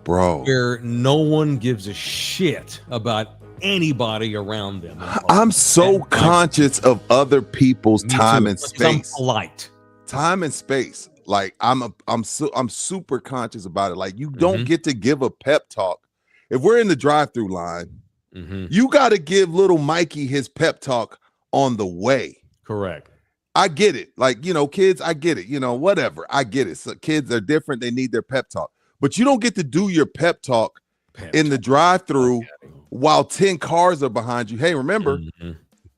Speaker 3: Bro.
Speaker 2: Where no one gives a shit about anybody around them.
Speaker 3: I'm so conscious of other people's time and space.
Speaker 2: I'm polite.
Speaker 3: Time and space. Like I'm super conscious about it. Like, you don't get to give a pep talk. If we're in the drive-through line, you got to give little Mikey his pep talk on the way.
Speaker 2: Correct.
Speaker 3: I get it. Like, kids, I get it. Whatever. I get it. So kids are different. They need their pep talk. But you don't get to do your pep talk in the drive-through while 10 cars are behind you. Hey, remember,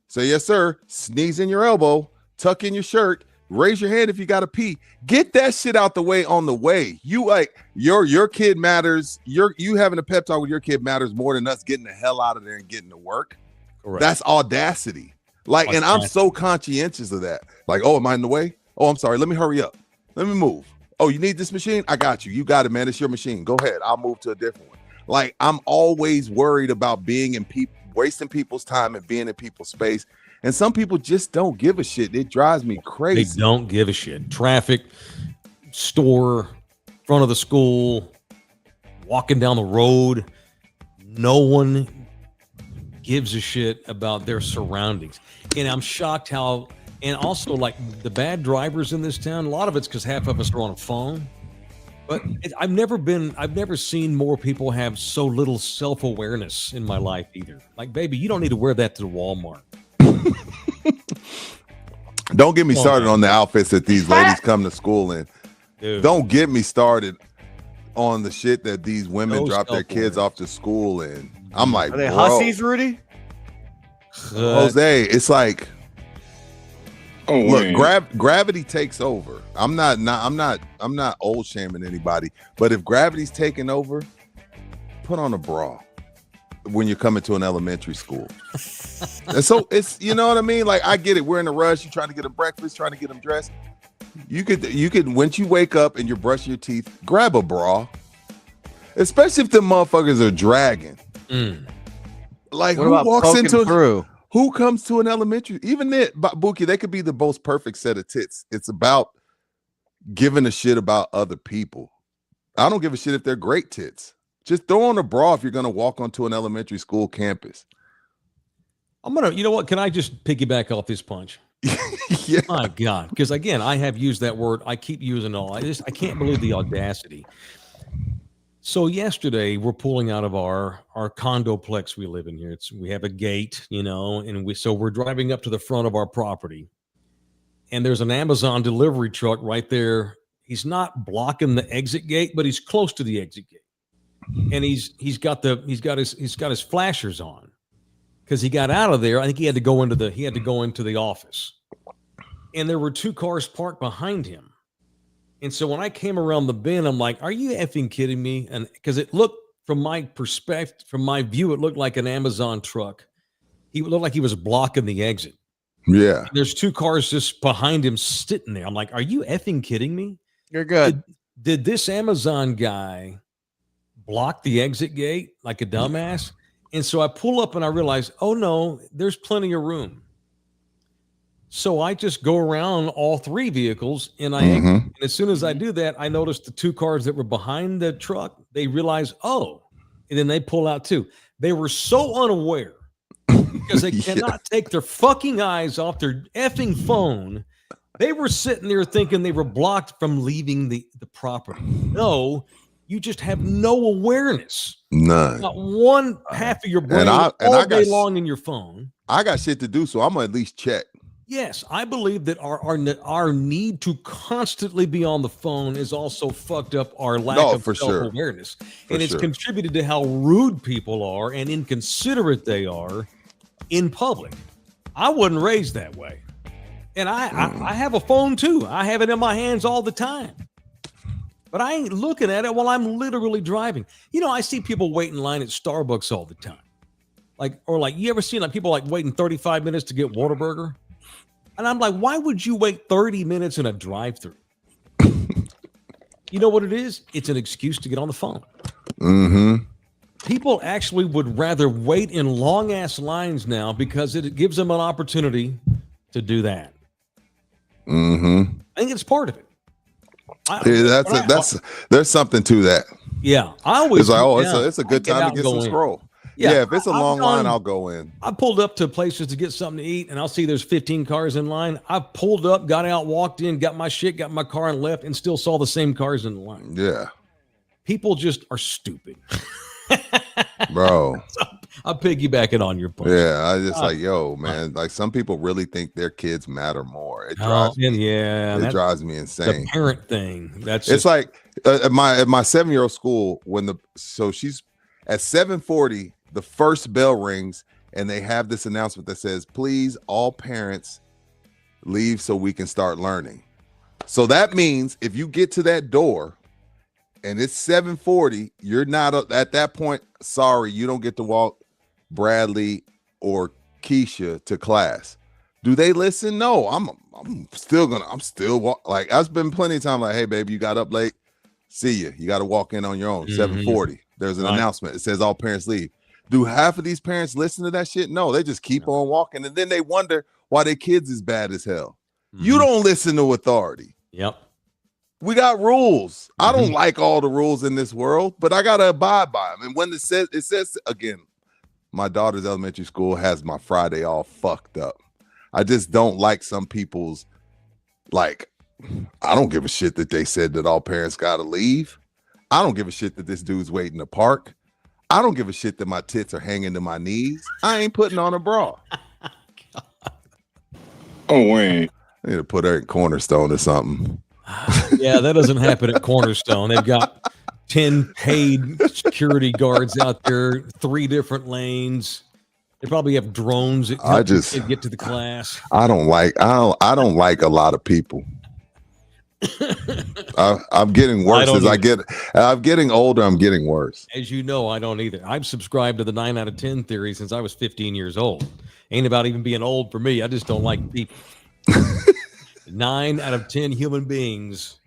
Speaker 3: say yes, sir. Sneeze in your elbow, tuck in your shirt, Raise your hand if you got to pee. Get that shit out the way on the way. You like your kid matters. You having a pep talk with your kid matters more than us getting the hell out of there and getting to work.
Speaker 2: Correct.
Speaker 3: That's audacity. Like, and I'm so conscientious of that. Like, oh, am I in the way? Oh, I'm sorry. Let me hurry up. Let me move. Oh, you need this machine? I got you. You got it, man. It's your machine. Go ahead. I'll move to a different one. Like, I'm always worried about being in people, wasting people's time and being in people's space. And some people just don't give a shit. It drives me crazy.
Speaker 2: They don't give a shit. Traffic, store, front of the school, walking down the road. No one gives a shit about their surroundings. And I'm shocked how, and also like the bad drivers in this town, a lot of it's because half of us are on a phone. But I've never seen more people have so little self-awareness in my life either. Like, baby, you don't need to wear that to Walmart.
Speaker 3: Don't get me started on the outfits that these ladies come to school in.
Speaker 2: Dude.
Speaker 3: Don't get me started on the shit that these women drop their kids off to school in. I'm like,
Speaker 4: are they
Speaker 3: bro,
Speaker 4: hussies, Rudy?
Speaker 3: Jose, it's like, look, gravity takes over. I'm not old shaming anybody, but if gravity's taking over, put on a bra when you're coming to an elementary school. And so it's, you know what I mean? Like, I get it. We're in a rush. You're trying to get them breakfast, trying to get them dressed. You could, once you wake up and you're brushing your teeth, grab a bra, especially if the motherfuckers are dragging. Like,
Speaker 4: What about
Speaker 3: who comes to an elementary? Even that, Buki, they could be the most perfect set of tits. It's about giving a shit about other people. I don't give a shit if they're great tits. Just throw on a bra if you're going to walk onto an elementary school campus.
Speaker 2: You know what? Can I just piggyback off this punch?
Speaker 3: Yeah.
Speaker 2: My God. Because again, I have used that word. I keep using it all. I can't believe the audacity. So yesterday we're pulling out of our condoplex we live in here. We have a gate, and we're driving up to the front of our property, and there's an Amazon delivery truck right there. He's not blocking the exit gate, but he's close to the exit gate, and he's got his flashers on because he got out of there. I think he had to go into the office, and there were two cars parked behind him. And so when I came around the bend, I'm like, are you effing kidding me? And because it looked, from my perspective, from my view, it looked like an Amazon truck. He looked like he was blocking the exit.
Speaker 3: Yeah.
Speaker 2: And there's two cars just behind him sitting there. I'm like, are you effing kidding me?
Speaker 4: You're good.
Speaker 2: Did this Amazon guy block the exit gate like a dumbass? And so I pull up and I realize, oh no, there's plenty of room. So I just go around all three vehicles, and and as soon as I do that, I noticed the two cars that were behind the truck. They realize, and then they pull out too. They were so unaware because they cannot take their fucking eyes off their effing phone. They were sitting there thinking they were blocked from leaving the property. No, you just have no awareness.
Speaker 3: None.
Speaker 2: Not one half of your brain all day long in your phone.
Speaker 3: I got shit to do, so I'm gonna at least check.
Speaker 2: Yes, I believe that our need to constantly be on the phone is also fucked up our lack of self-awareness. And it's contributed to how rude people are and inconsiderate they are in public. I wasn't raised that way. And I have a phone too. I have it in my hands all the time. But I ain't looking at it while I'm literally driving. I see people wait in line at Starbucks all the time. You ever seen people waiting 35 minutes to get Whataburger? And I'm like, why would you wait 30 minutes in a drive-thru? You know what it is? It's an excuse to get on the phone. People actually would rather wait in long-ass lines now because it gives them an opportunity to do that. I think it's part of it.
Speaker 3: There's something to that.
Speaker 2: Yeah. I always
Speaker 3: it's a good time to get some scroll. Yeah, if it's a long line, I'll go in.
Speaker 2: I pulled up to places to get something to eat, and I'll see there's 15 cars in line. I pulled up, got out, walked in, got my shit, got my car, and left, and still saw the same cars in the line.
Speaker 3: Yeah.
Speaker 2: People just are stupid.
Speaker 3: Bro.
Speaker 2: I'm piggybacking on your point.
Speaker 3: Yeah, I just man, like some people really think their kids matter more. It drives me insane.
Speaker 2: The parent thing.
Speaker 3: It's like at my 7-year-old school, she's at 7:40. The first bell rings and they have this announcement that says, please, all parents leave so we can start learning. So that means if you get to that door and it's 7:40, you're not at that point. Sorry, you don't get to walk Bradley or Keisha to class. Do they listen? No, I'm still like, I've been plenty of time like, hey baby, you got up late. See you. You got to walk in on your own. 7:40. There's an announcement. It says all parents leave. Do half of these parents listen to that shit? No, they just keep on walking, and then they wonder why their kids is bad as hell. You don't listen to authority.
Speaker 2: Yep.
Speaker 3: We got rules. I don't like all the rules in this world, but I gotta abide by them. And when it says again, my daughter's elementary school has my Friday all fucked up. I just don't like some people's, like, I don't give a shit that they said that all parents gotta leave. I don't give a shit that this dude's waiting in the park. I don't give a shit that my tits are hanging to my knees. I ain't putting on a bra.
Speaker 6: Oh, wait.
Speaker 3: I need to put her in Cornerstone or something.
Speaker 2: Yeah, that doesn't happen at Cornerstone. They've got 10 paid security guards out there, 3 different lanes. They probably have drones that help you get to the class.
Speaker 3: I don't like a lot of people. I'm getting worse I'm getting older. I'm getting worse.
Speaker 2: As you know, I don't either. I've subscribed to the 9 out of 10 theory since I was 15 years old. Ain't about even being old for me. I just don't like people. 9 out of 10 human beings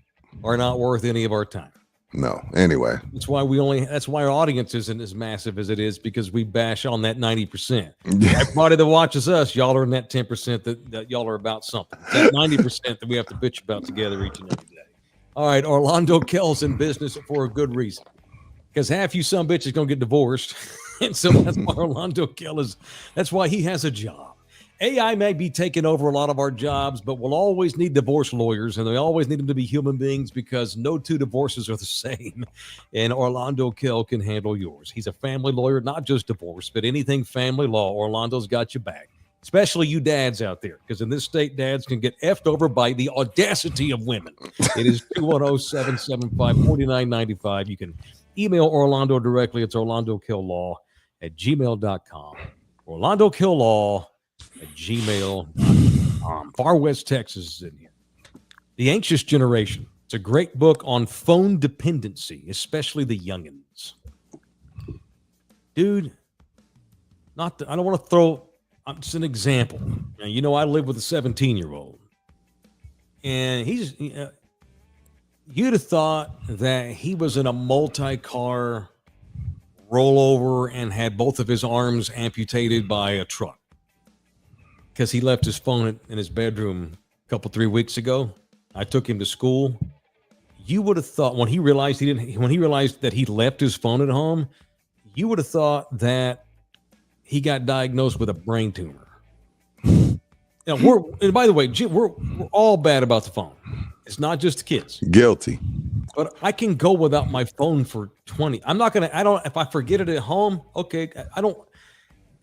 Speaker 2: are not worth any of our time.
Speaker 3: No. Anyway,
Speaker 2: that's why our audience isn't as massive as it is, because we bash on that 90%. Everybody that watches us, y'all are in that 10% that y'all are about something. It's that 90% that we have to bitch about together each and every day. All right, Orlando Kell's in business for a good reason, because half you some bitches gonna get divorced, and so that's why Orlando Kell that's why he has a job. AI may be taking over a lot of our jobs, but we'll always need divorce lawyers, and they always need them to be human beings, because no 2 divorces are the same. And Orlando Kell can handle yours. He's a family lawyer, not just divorce, but anything family law. Orlando's got your back, especially you dads out there, because in this state, dads can get effed over by the audacity of women. It is 210-775-4995. You can email Orlando directly. It's orlandokilllaw@gmail.com. orlandokilllaw@gmail.com. Far West Texas is in here. The Anxious Generation. It's a great book on phone dependency, especially the youngins. Dude, I don't want to throw, I'm just an example. Now, you know, I live with a 17-year-old, and you'd have thought that he was in a multi-car rollover and had both of his arms amputated by a truck, because he left his phone in his bedroom a couple 3 weeks ago. I took him to school. You would have thought, when he realized that he left his phone at home, you would have thought that he got diagnosed with a brain tumor. And by the way, Jim, we're all bad about the phone. It's not just the kids.
Speaker 3: Guilty.
Speaker 2: But I can go without my phone for 20. If I forget it at home, okay,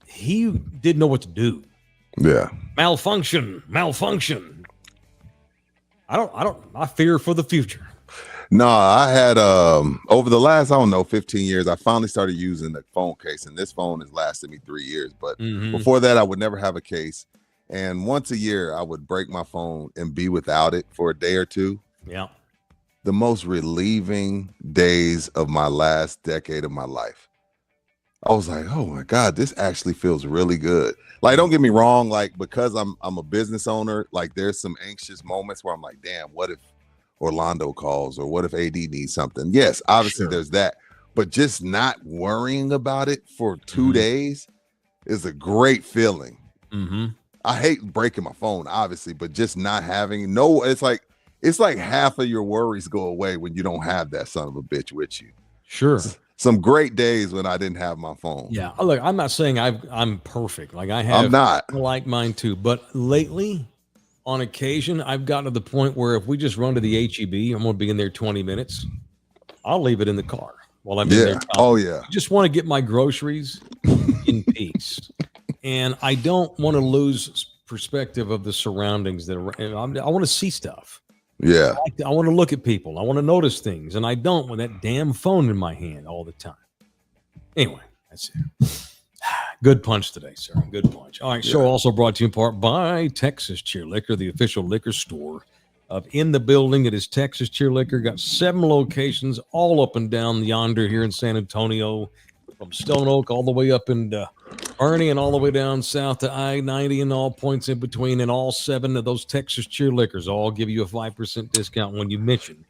Speaker 2: he didn't know what to do.
Speaker 3: Yeah.
Speaker 2: Malfunction. I fear for the future.
Speaker 3: No, I had over the last, 15 years, I finally started using the phone case, and this phone has lasted me 3 years. But before that, I would never have a case. And once a year, I would break my phone and be without it for a day or two.
Speaker 2: Yeah.
Speaker 3: The most relieving days of my last decade of my life. I was like, oh my God, this actually feels really good. Like, don't get me wrong, like, because I'm a business owner, like, there's some anxious moments where I'm like, damn, what if Orlando calls, or what if AD needs something? Yes, obviously there's that, but just not worrying about it for 2 days is a great feeling. I hate breaking my phone, obviously, but just not having it's like half of your worries go away when you don't have that son of a bitch with you.
Speaker 2: Sure.
Speaker 3: Some great days when I didn't have my phone.
Speaker 2: Yeah. Look, I'm not saying I'm perfect. Like, I'm not like mine too, but lately, on occasion, I've gotten to the point where if we just run to the HEB, I'm going to be in there 20 minutes. I'll leave it in the car while I'm in there.
Speaker 3: Oh yeah. I
Speaker 2: just want to get my groceries in peace. And I don't want to lose perspective of the surroundings that are. I want to see stuff.
Speaker 3: Yeah.
Speaker 2: I want to look at people. I want to notice things, and I don't with that damn phone in my hand all the time. Anyway, that's it. Good punch today, sir. Good punch. All right,
Speaker 3: Yeah.
Speaker 2: show also brought to you in part by Texas Cheer Liquor, the official liquor store of In the Building. It is Texas Cheer Liquor. Got 7 locations all up and down yonder here in San Antonio, from Stone Oak all the way up into Kearney and all the way down south to I-90 and all points in between. And all 7 of those Texas Cheer Liquors all give you a 5% discount when you mention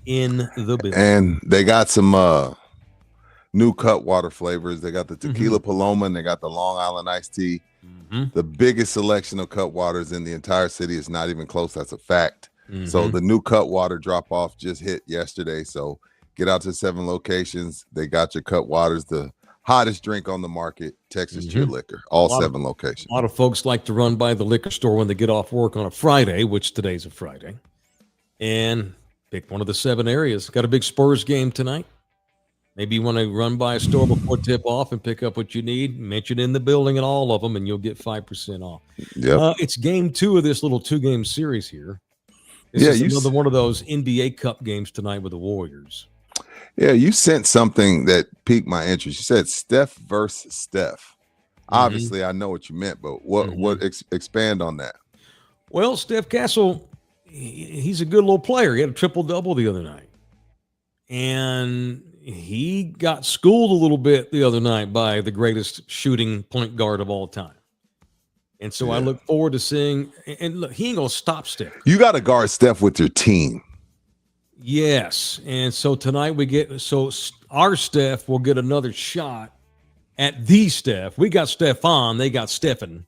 Speaker 2: In the Building.
Speaker 3: And they got some new Cutwater flavors. They got the Tequila Paloma and they got the Long Island Iced Tea. The biggest selection of Cutwaters in the entire city. Is not even close. That's a fact. So the new Cutwater drop off just hit yesterday. So get out to 7 locations. They got your Cutwaters, the hottest drink on the market, Texas Cheer Liquor, all 7 locations.
Speaker 2: A lot of folks like to run by the liquor store when they get off work on a Friday, which today's a Friday, and pick one of the 7 areas. Got a big Spurs game tonight. Maybe you want to run by a store before tip off and pick up what you need. Mention In the Building and all of them, and you'll get 5% off.
Speaker 3: Yep.
Speaker 2: It's game 2 of this little 2-game series here. This is another one of those NBA Cup games tonight with the Warriors.
Speaker 3: Yeah, you sent something that piqued my interest. You said Steph versus Steph. Obviously, I know what you meant, but what expand on that?
Speaker 2: Well, Steph Castle, he's a good little player. He had a triple-double the other night. And he got schooled a little bit the other night by the greatest shooting point guard of all time. And so I look forward to seeing, and look, he ain't going to stop Steph.
Speaker 3: You got to guard Steph with your team.
Speaker 2: Yes. And so tonight our Steph will get another shot at the Steph. We got Stephon. They got Stephen.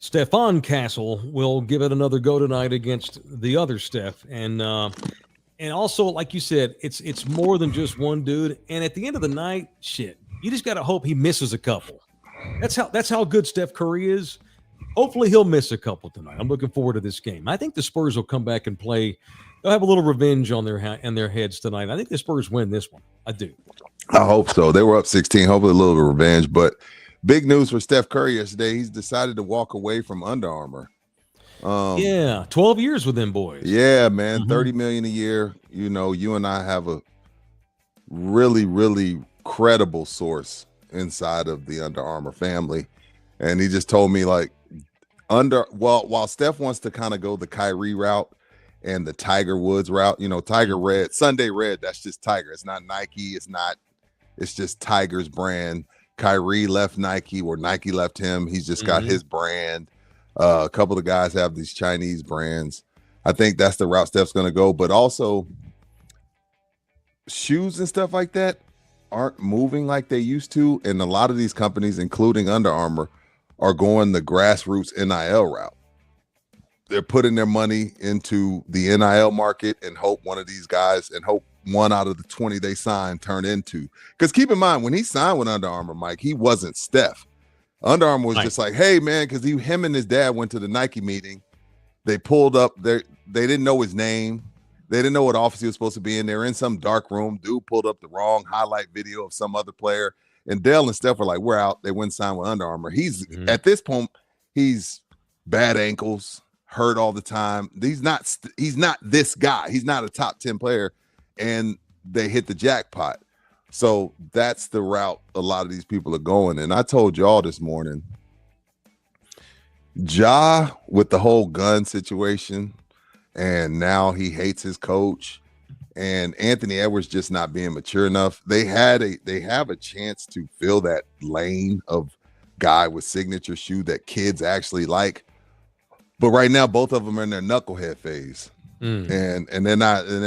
Speaker 2: Stephon Castle will give it another go tonight against the other Steph. And also, like you said, it's more than just one dude. And at the end of the night, you just got to hope he misses a couple. That's how good Steph Curry is. Hopefully he'll miss a couple tonight. I'm looking forward to this game. I think the Spurs will come back and play. They'll have a little revenge on their heads tonight. I think the Spurs win this one. I do.
Speaker 3: I hope so. They were up 16. Hopefully a little bit of revenge. But big news for Steph Curry yesterday. He's decided to walk away from Under Armour.
Speaker 2: 12 years with them boys.
Speaker 3: Yeah, man. $30 million a year. You know, you and I have a really, really credible source inside of the Under Armour family. And he just told me, like, while Steph wants to kind of go the Kyrie route and the Tiger Woods route, you know, Tiger Red, Sunday Red, that's just Tiger. It's not Nike. It's just Tiger's brand. Kyrie left Nike or Nike left him. He's just got his brand. A couple of guys have these Chinese brands. I think that's the route Steph's going to go. But also, shoes and stuff like that aren't moving like they used to. And a lot of these companies, including Under Armour, are going the grassroots NIL route. They're putting their money into the NIL market and hope one out of the 20 they sign turn into. Because keep in mind, when he signed with Under Armour, Mike, he wasn't Steph. Under Armour was just like, hey, man, because him and his dad went to the Nike meeting. They pulled up. They didn't know his name. They didn't know what office he was supposed to be in. They were in some dark room. Dude pulled up the wrong highlight video of some other player. And Dell and Steph were like, we're out. They went and signed with Under Armour. At this point, he's bad ankles, hurt all the time. He's not this guy. He's not a top 10 player. And they hit the jackpot. So that's the route a lot of these people are going. And I told y'all this morning, Ja, with the whole gun situation, and now he hates his coach, and Anthony Edwards just not being mature enough. They have a chance to fill that lane of guy with signature shoe that kids actually like. But right now, both of them are in their knucklehead phase. And they're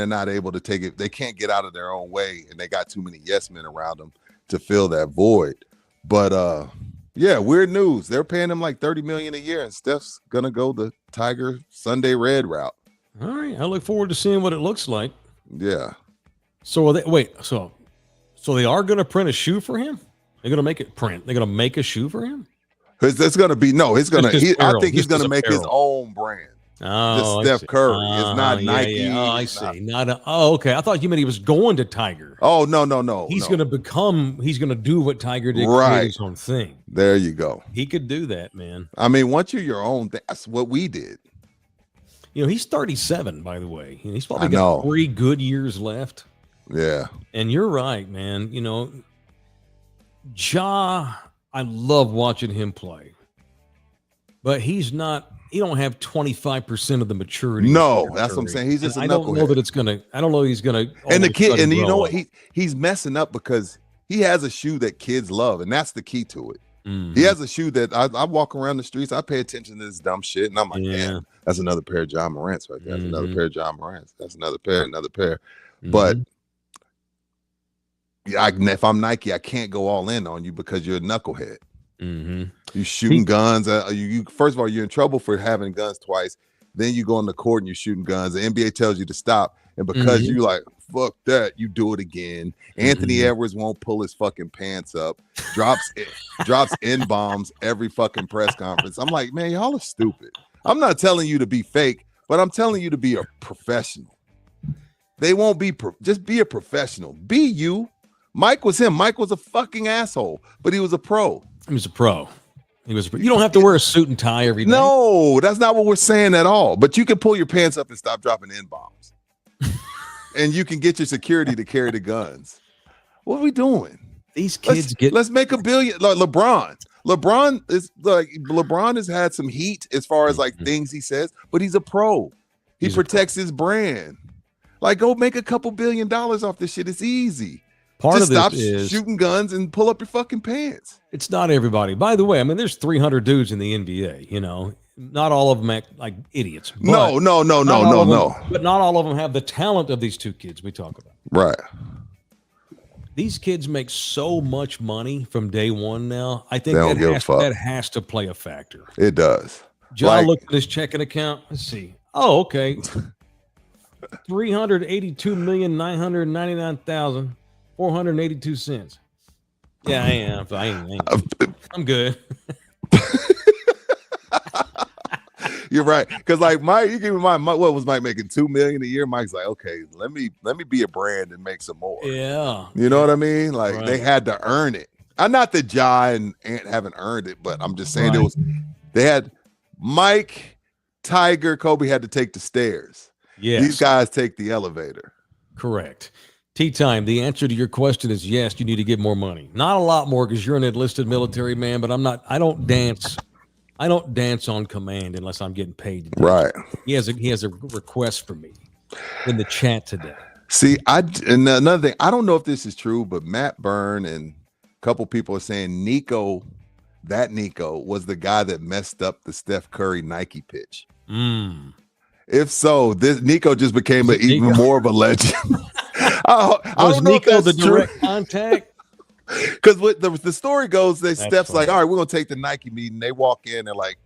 Speaker 3: not able to take it. They can't get out of their own way, and they got too many yes men around them to fill that void. But yeah, weird news. They're paying him like $30 million a year, and Steph's gonna go the Tiger Sunday Red route.
Speaker 2: All right, I look forward to seeing what it looks like.
Speaker 3: Yeah.
Speaker 2: So so they are gonna print a shoe for him? They're gonna make it print. They're gonna make a shoe for him?
Speaker 3: It's gonna be I think he's gonna make his own brand.
Speaker 2: Oh,
Speaker 3: Steph Curry. It's not Nike.
Speaker 2: Yeah. Oh, I see. Okay. I thought you meant he was going to Tiger.
Speaker 3: Oh, no.
Speaker 2: He's going to do what Tiger did.
Speaker 3: Right.
Speaker 2: Create his own thing.
Speaker 3: There you go.
Speaker 2: He could do that, man.
Speaker 3: I mean, once you're your own, that's what we did.
Speaker 2: You know, he's 37, by the way. He's probably got 3 good years left.
Speaker 3: Yeah.
Speaker 2: And you're right, man. You know, Ja, I love watching him play. But he's not. He don't have 25% of the maturity.
Speaker 3: No, that's what I'm saying. He's just a knucklehead.
Speaker 2: I don't know that it's gonna. I don't know he's gonna.
Speaker 3: And the kid, and you know what? He's messing up because he has a shoe that kids love, and that's the key to it. He has a shoe that I walk around the streets. I pay attention to this dumb shit, and I'm like, damn, that's another pair of John Morant's right there. That's another pair of John Morant's. That's another pair. But if I'm Nike, I can't go all in on you because you're a knucklehead. You shooting guns. You first of all, you're in trouble for having guns twice. Then you go on the court and you're shooting guns. The NBA tells you to stop, and because you like fuck that, you do it again. Anthony Edwards won't pull his fucking pants up. Drops N bombs every fucking press conference. I'm like, man, y'all are stupid. I'm not telling you to be fake, but I'm telling you to be a professional. They won't be just be a professional. Be you. Mike was him. Mike was a fucking asshole, but he was a pro.
Speaker 2: He was a pro. You don't have to wear a suit and tie every day.
Speaker 3: No, that's not what we're saying at all. But you can pull your pants up and stop dropping N-bombs. And you can get your security to carry the guns. What are we doing?
Speaker 2: These kids
Speaker 3: let's make $1 billion. Like LeBron has had some heat as far as like things he says, but he's a pro. He protects his brand. Like, go make a couple $1 billion off this shit. It's easy.
Speaker 2: Part
Speaker 3: Just
Speaker 2: of
Speaker 3: stop
Speaker 2: this is
Speaker 3: shooting guns and pull up your fucking pants.
Speaker 2: It's not everybody. By the way, I mean, there's 300 dudes in the NBA, you know. Not all of them act like idiots.
Speaker 3: No.
Speaker 2: But not all of them have the talent of these two kids we talk about.
Speaker 3: Right.
Speaker 2: These kids make so much money from day one now. I think that has to play a factor.
Speaker 3: It does.
Speaker 2: John looked at his checking account. Let's see. Oh, okay. 382,999,482 Yeah, I am. I'm good.
Speaker 3: You're right, because like Mike, you give me Mike. What was Mike making? $2 million a year? Mike's like, okay, let me be a brand and make some more.
Speaker 2: Yeah,
Speaker 3: you know what I mean. Like they had to earn it. Not that Ja and Ant haven't earned it, but I'm just saying they had Mike, Tiger, Kobe had to take the stairs. Yeah, these guys take the elevator.
Speaker 2: Correct. Tea time. The answer to your question is yes. You need to get more money. Not a lot more because you're an enlisted military man. But I'm not. I don't dance. I don't dance on command unless I'm getting paid to do
Speaker 3: right.
Speaker 2: It. He has a request for me in the chat today.
Speaker 3: See, and another thing, I don't know if this is true, but Matt Byrne and a couple people are saying Nico was the guy that messed up the Steph Curry Nike pitch. If so, this Nico just became even more of a legend. I don't know
Speaker 2: Nico
Speaker 3: if that's
Speaker 2: the direct contact?
Speaker 3: Because what the story goes, Steph's funny. Like, all right, we're gonna take the Nike meeting. They walk in and like,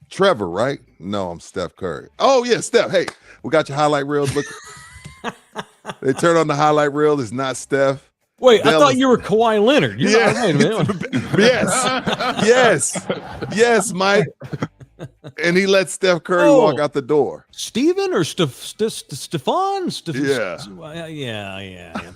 Speaker 3: Trevor, right? No, I'm Steph Curry. Oh yeah, Steph. Hey, we got your highlight reels. Look, they turn on the highlight reel. It's not Steph.
Speaker 2: Wait, I thought you were Kawhi Leonard.
Speaker 3: Yes, Mike. And he let Steph Curry walk out the door.
Speaker 2: Steven or Stefan? Yeah.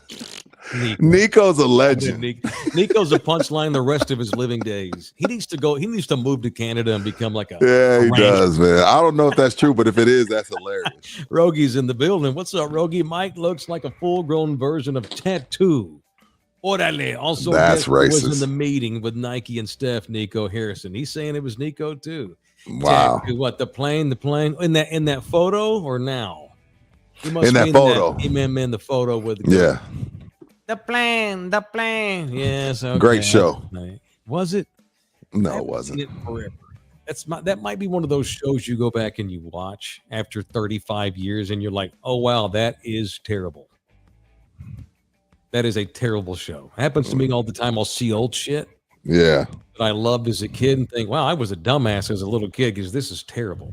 Speaker 3: Nico's a legend.
Speaker 2: Nico's a punchline the rest of his living days. He needs to move to Canada and become like a
Speaker 3: he does, man. I don't know if that's true, but if it is, that's hilarious.
Speaker 2: Rogi's in the building. What's up, Rogi? Mike looks like a full-grown version of Tattoo. Orale. Also,
Speaker 3: that's racist.
Speaker 2: Was in the meeting with Nike and Steph, Nico Harrison. He's saying it was Nico too.
Speaker 3: Wow.
Speaker 2: Tattoo, what the plane in that photo or now?
Speaker 3: In that photo.
Speaker 2: In the photo with the plane. Yes. Okay.
Speaker 3: Great show.
Speaker 2: Was it?
Speaker 3: No, it wasn't.
Speaker 2: It forever. That might be one of those shows you go back and you watch after 35 years and you're like, oh wow, that is terrible. That is a terrible show. It happens to me all the time. I'll see old shit.
Speaker 3: Yeah.
Speaker 2: That I loved as a kid and think, wow, I was a dumbass as a little kid because this is terrible.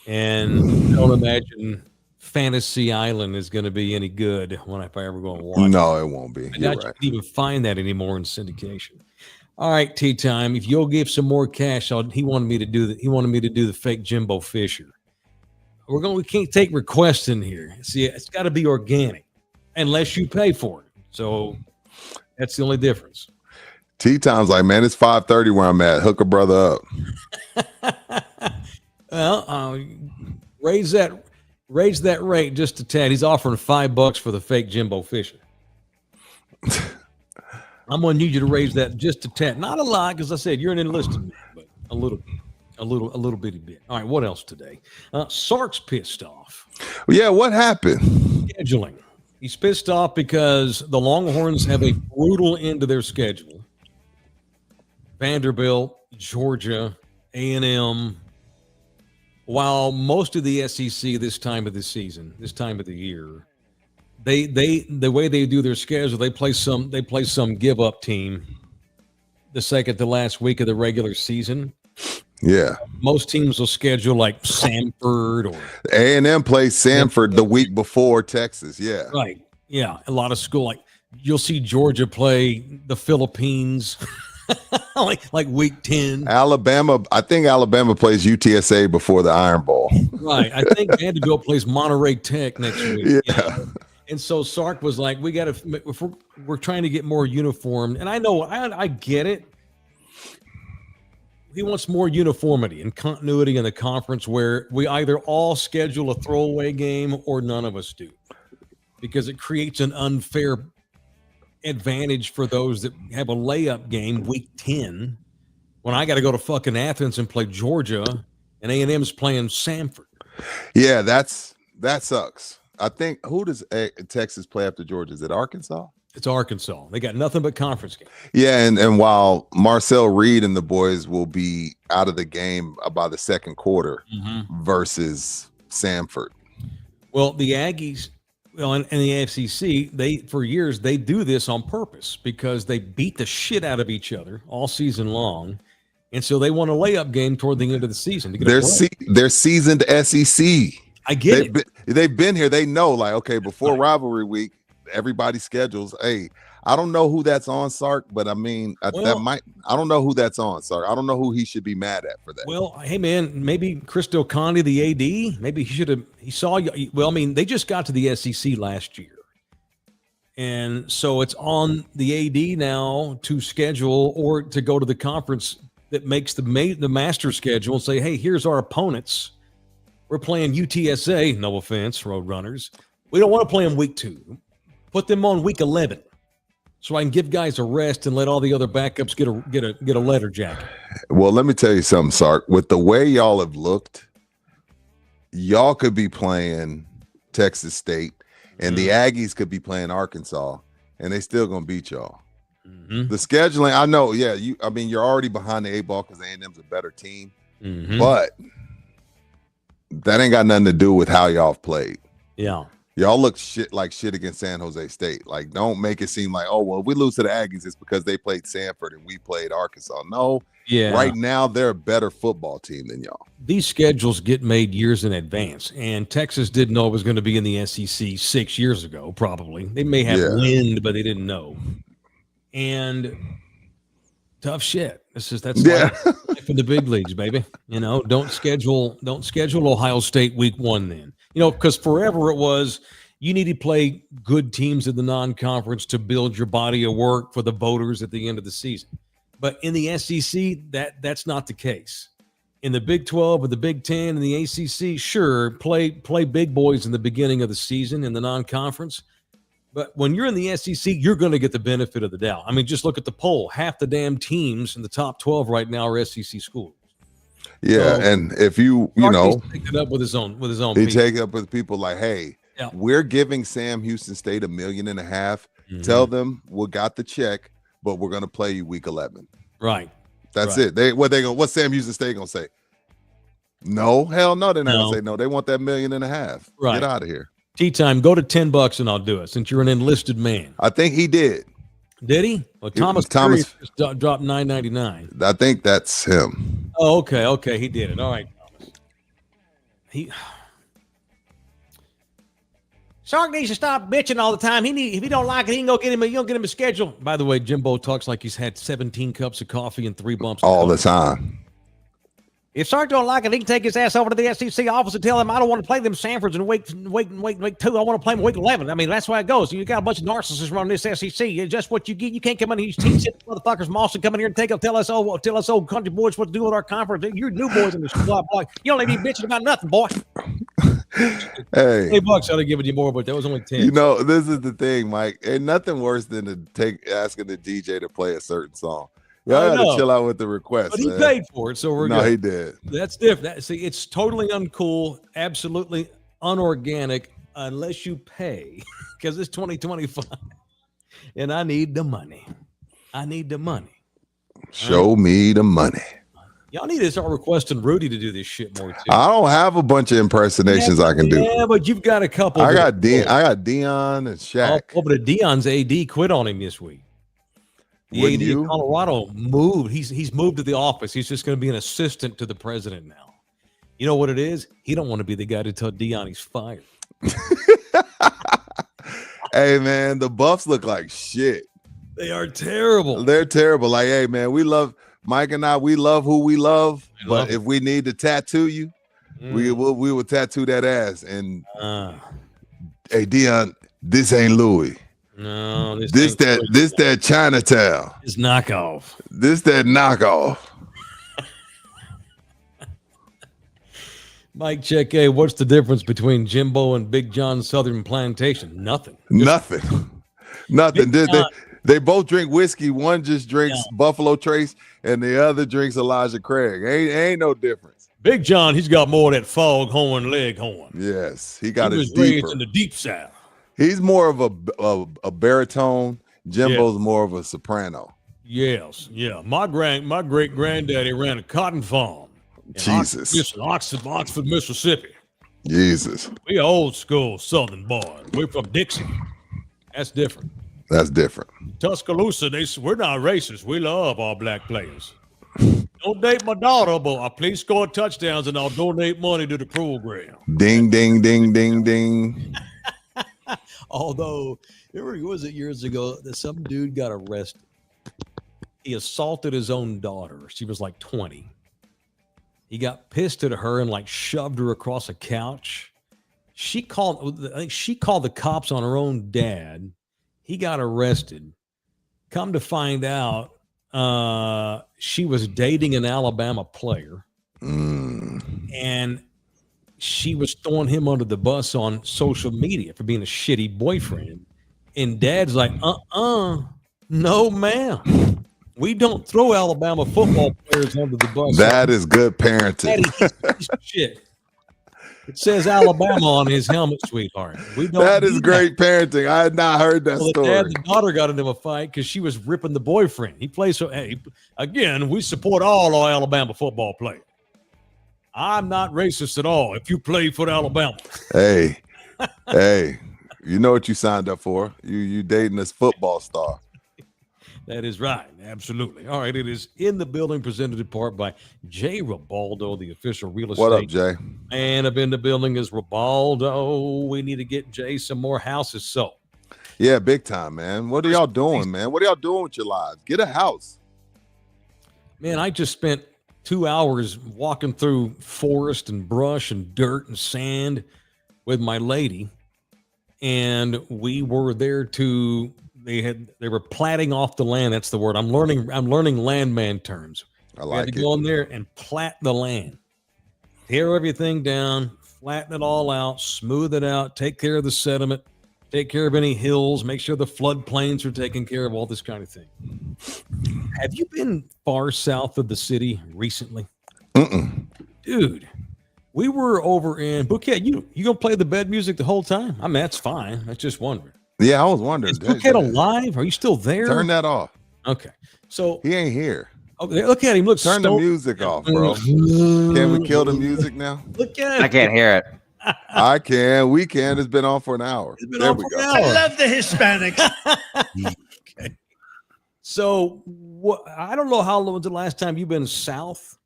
Speaker 2: And I don't imagine Fantasy Island is going to be any good if I ever go and watch
Speaker 3: No, it won't be.
Speaker 2: I doubt you can even find that anymore in syndication. All right, tea time. If you'll give some more cash, he wanted me to do the fake Jimbo Fisher. We can't take requests in here. See, it's got to be organic unless you pay for it. So that's the only difference.
Speaker 3: Tea time's like, man, it's 5:30 where I'm at. Hook a brother up.
Speaker 2: Well, raise that rate just a tad. He's offering $5 for the fake Jimbo Fisher. I'm going to need you to raise that just a tad. Not a lot, because I said you're an enlisted man, but a little bitty bit. All right, what else today? Sark's pissed off.
Speaker 3: Yeah, what happened?
Speaker 2: Scheduling. He's pissed off because the Longhorns have a brutal end to their schedule. Vanderbilt, Georgia, A&M. While most of the SEC this time of the season, this time of the year, the way they do their schedule, they play some give up team the second to last week of the regular season.
Speaker 3: Yeah,
Speaker 2: most teams will schedule like Samford or
Speaker 3: A&M plays Samford the week before Texas. Yeah,
Speaker 2: right. Yeah, a lot of school like you'll see Georgia play the Philippines like week 10.
Speaker 3: Alabama. I think Alabama plays UTSA before the Iron Bowl.
Speaker 2: Right. I think Vanderbilt plays Monterey Tech next week.
Speaker 3: Yeah.
Speaker 2: And so Sark was like, we got to, if we're trying to get more uniform. And I know, I get it. He wants more uniformity and continuity in the conference where we either all schedule a throwaway game or none of us do, because it creates an unfair advantage for those that have a layup game week 10 when I got to go to fucking Athens and play Georgia and A&M's playing Samford.
Speaker 3: Yeah, that sucks. I think who does Texas play after Georgia? Is it Arkansas?
Speaker 2: It's Arkansas. They got nothing but conference games.
Speaker 3: Yeah, and while Marcel Reed and the boys will be out of the game by the second quarter versus Samford.
Speaker 2: Well, the Aggies, and the AFCC, they for years they do this on purpose because they beat the shit out of each other all season long, and so they want a layup game toward the end of the season. To get
Speaker 3: they're seasoned SEC.
Speaker 2: I get it.
Speaker 3: They've been here. They know, like, okay, before rivalry week, everybody schedules. Hey, I don't know who that's on, Sark, but I mean, I don't know who that's on, Sark. I don't know who he should be mad at for that.
Speaker 2: Well, hey, man, maybe Chris Del Conte, the AD, maybe he saw you. Well, I mean, they just got to the SEC last year. And so it's on the AD now to schedule or to go to the conference that makes the master schedule and say, hey, here's our opponents. We're playing UTSA, no offense, Roadrunners. We don't want to play them week 2. Put them on week 11 so I can give guys a rest and let all the other backups get a letter jacket.
Speaker 3: Well, let me tell you something, Sark. With the way y'all have looked, y'all could be playing Texas State and the Aggies could be playing Arkansas, and they still gonna beat y'all. The scheduling, I know, yeah. You're already behind the 8 ball because A&M's a better team, but that ain't got nothing to do with how y'all have played.
Speaker 2: Yeah.
Speaker 3: Y'all look like shit against San Jose State. Like, don't make it seem like, oh, well, if we lose to the Aggies, it's because they played Samford and we played Arkansas. No.
Speaker 2: Yeah.
Speaker 3: Right now, they're a better football team than y'all.
Speaker 2: These schedules get made years in advance, and Texas didn't know it was going to be in the SEC 6 years ago, probably. They may have wind, but they didn't know. And tough shit. That's life in the big leagues, baby. You know, don't schedule Ohio State week 1 then. You know, because forever it was you need to play good teams in the non-conference to build your body of work for the voters at the end of the season. But in the SEC, that's not the case. In the Big 12 or the Big 10 and the ACC, sure, play big boys in the beginning of the season in the non-conference. But when you're in the SEC, you're going to get the benefit of the doubt. I mean, just look at the poll. Half the damn teams in the top 12 right now are SEC schools.
Speaker 3: Yeah, so, and if you
Speaker 2: take it up with his own
Speaker 3: he take it up with people like, hey, we're giving Sam Houston State $1.5 million. Tell them we got the check, but we're going to play you week 11.
Speaker 2: Right.
Speaker 3: That's it. What's Sam Houston State going to say? No, hell no. They're not going to say no. They want that $1.5 million. Right. Get out of here.
Speaker 2: Tea time. Go to $10 and I'll do it. Since you're an enlisted man.
Speaker 3: I think he did.
Speaker 2: Did he? Well, Thomas just dropped $9.99.
Speaker 3: I think that's him.
Speaker 2: Oh, okay. He did it. All right, Thomas. Sark needs to stop bitching all the time. If he don't like it, he can go get him. You don't get him a schedule. By the way, Jimbo talks like he's had 17 cups of coffee and 3 bumps
Speaker 3: all the time.
Speaker 2: If Sark don't like it, he can take his ass over to the SEC office and tell him, I don't want to play them Sanfords in week 2. I want to play them week 11. I mean, that's why it goes. You got a bunch of narcissists running this SEC. It's just what you get. You can't come in these team sitting motherfuckers, Mawson, come in here and tell us old country boys what to do with our conference. You're new boys in the block. You don't let me bitching about nothing, boy.
Speaker 3: Hey,
Speaker 2: $20, I'd have given you more, but that was only 10.
Speaker 3: you know, this is the thing, Mike. Ain't nothing worse than asking the DJ to play a certain song. Y'all
Speaker 2: I
Speaker 3: got to
Speaker 2: know.
Speaker 3: chill out with the request.
Speaker 2: But he
Speaker 3: man.
Speaker 2: paid for it, so we're
Speaker 3: No,
Speaker 2: good.
Speaker 3: he did.
Speaker 2: That's different. See, it's totally uncool, absolutely unorganic, unless you pay, because it's 2025, and I need the money. I need the money.
Speaker 3: Show me the money.
Speaker 2: Y'all need to start requesting Rudy to do this shit more too.
Speaker 3: I don't have a bunch of impersonations I can do.
Speaker 2: Yeah, but you've got a couple.
Speaker 3: I got Dion and Shaq.
Speaker 2: Oh, but Dion's AD quit on him this week. The
Speaker 3: Wouldn't
Speaker 2: AD
Speaker 3: you?
Speaker 2: of Colorado moved. He's moved to the office. He's just going to be an assistant to the president now. You know what it is? He don't want to be the guy to tell Dion he's fired.
Speaker 3: Hey man, the Buffs look like shit.
Speaker 2: They are terrible.
Speaker 3: They're terrible. Like, hey man, we love Mike and I. We love who we love. But if we need to tattoo you, we will tattoo that ass. And hey Dion, this ain't Louis.
Speaker 2: No,
Speaker 3: this that Chinatown.
Speaker 2: It's knockoff.
Speaker 3: This that knockoff.
Speaker 2: Mike, check A. What's the difference between Jimbo and Big John Southern Plantation? Nothing.
Speaker 3: Nothing. They both drink whiskey. One just drinks Buffalo Trace, and the other drinks Elijah Craig. Ain't no difference.
Speaker 2: Big John, he's got more of that foghorn leghorn.
Speaker 3: Yes, he got his
Speaker 2: raised
Speaker 3: deeper.
Speaker 2: in the deep south.
Speaker 3: He's more of a baritone. Jimbo's more of a soprano.
Speaker 2: Yes, yeah. My great granddaddy ran a cotton farm.
Speaker 3: Jesus.
Speaker 2: Oxford, Mississippi.
Speaker 3: Jesus.
Speaker 2: We old school Southern boys. We're from Dixie. That's different.
Speaker 3: That's different.
Speaker 2: Tuscaloosa, we're not racist. We love all black players. Don't date my daughter, but please score touchdowns and I'll donate money to the program.
Speaker 3: Ding, ding, ding, ding, ding.
Speaker 2: Although, was it years ago that some dude got arrested? He assaulted his own daughter. She was like 20. He got pissed at her and like shoved her across a couch. She called the cops on her own dad. He got arrested. Come to find out, she was dating an Alabama player. And she was throwing him under the bus on social media for being a shitty boyfriend. And dad's like, no, ma'am. We don't throw Alabama football players under the bus.
Speaker 3: That is good parenting.
Speaker 2: Shit. It says Alabama on his helmet, sweetheart.
Speaker 3: That is great parenting. I had not heard that story.
Speaker 2: The dad and the daughter got into a fight because she was ripping the boyfriend. He plays so. Hey, again, we support all our Alabama football players. I'm not racist at all. If you play for Alabama,
Speaker 3: hey, you know what you signed up for? You dating this football star.
Speaker 2: That is right. Absolutely. All right. It is in the building, presented in part by Jay Ribaldo, the official real estate.
Speaker 3: What up, Jay?
Speaker 2: Man up in the building is Ribaldo. We need to get Jay some more houses sold.
Speaker 3: Yeah, big time, man. What are y'all doing, man? What are y'all doing with your lives? Get a house.
Speaker 2: Man, I just spent 2 hours walking through forest and brush and dirt and sand with my lady. And we were there to... They were platting off the land. That's the word. I'm learning landman terms.
Speaker 3: I
Speaker 2: had to go in there and plat the land, tear everything down, flatten it all out, smooth it out, take care of the sediment, take care of any hills, make sure the floodplains are taken care of, all this kind of thing. Have you been far south of the city recently? Dude, we were over in Bouquet. You gonna play the bed music the whole time? I mean, that's fine. I was just wondering.
Speaker 3: Yeah, I was wondering.
Speaker 2: Is Bouquet alive? Are you still there?
Speaker 3: Turn that off.
Speaker 2: Okay. So
Speaker 3: he ain't here.
Speaker 2: Okay, look at him. Look,
Speaker 3: turn the music off, bro. Can we kill the music now?
Speaker 2: Look at it.
Speaker 4: I can't hear it.
Speaker 3: I can. We can. It's been on for an hour. There we go.
Speaker 5: I love the Hispanics.
Speaker 2: Okay. So I don't know how long was the last time you've been south.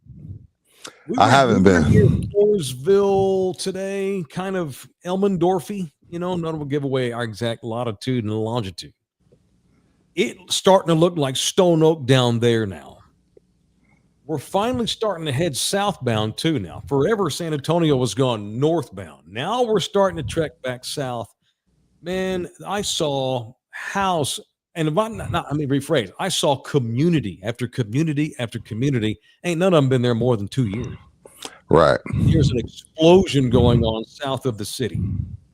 Speaker 3: I haven't been.
Speaker 2: Here in Floresville today, kind of Elmendorfy. You know, none will give away our exact latitude and longitude. It's starting to look like Stone Oak down there now. We're finally starting to head southbound too now. Forever, San Antonio was going northbound. Now we're starting to trek back south. Man, I saw house, and if let me rephrase. I saw community after community after community. Ain't none of them been there more than 2 years.
Speaker 3: Right.
Speaker 2: There's an explosion going on south of the city.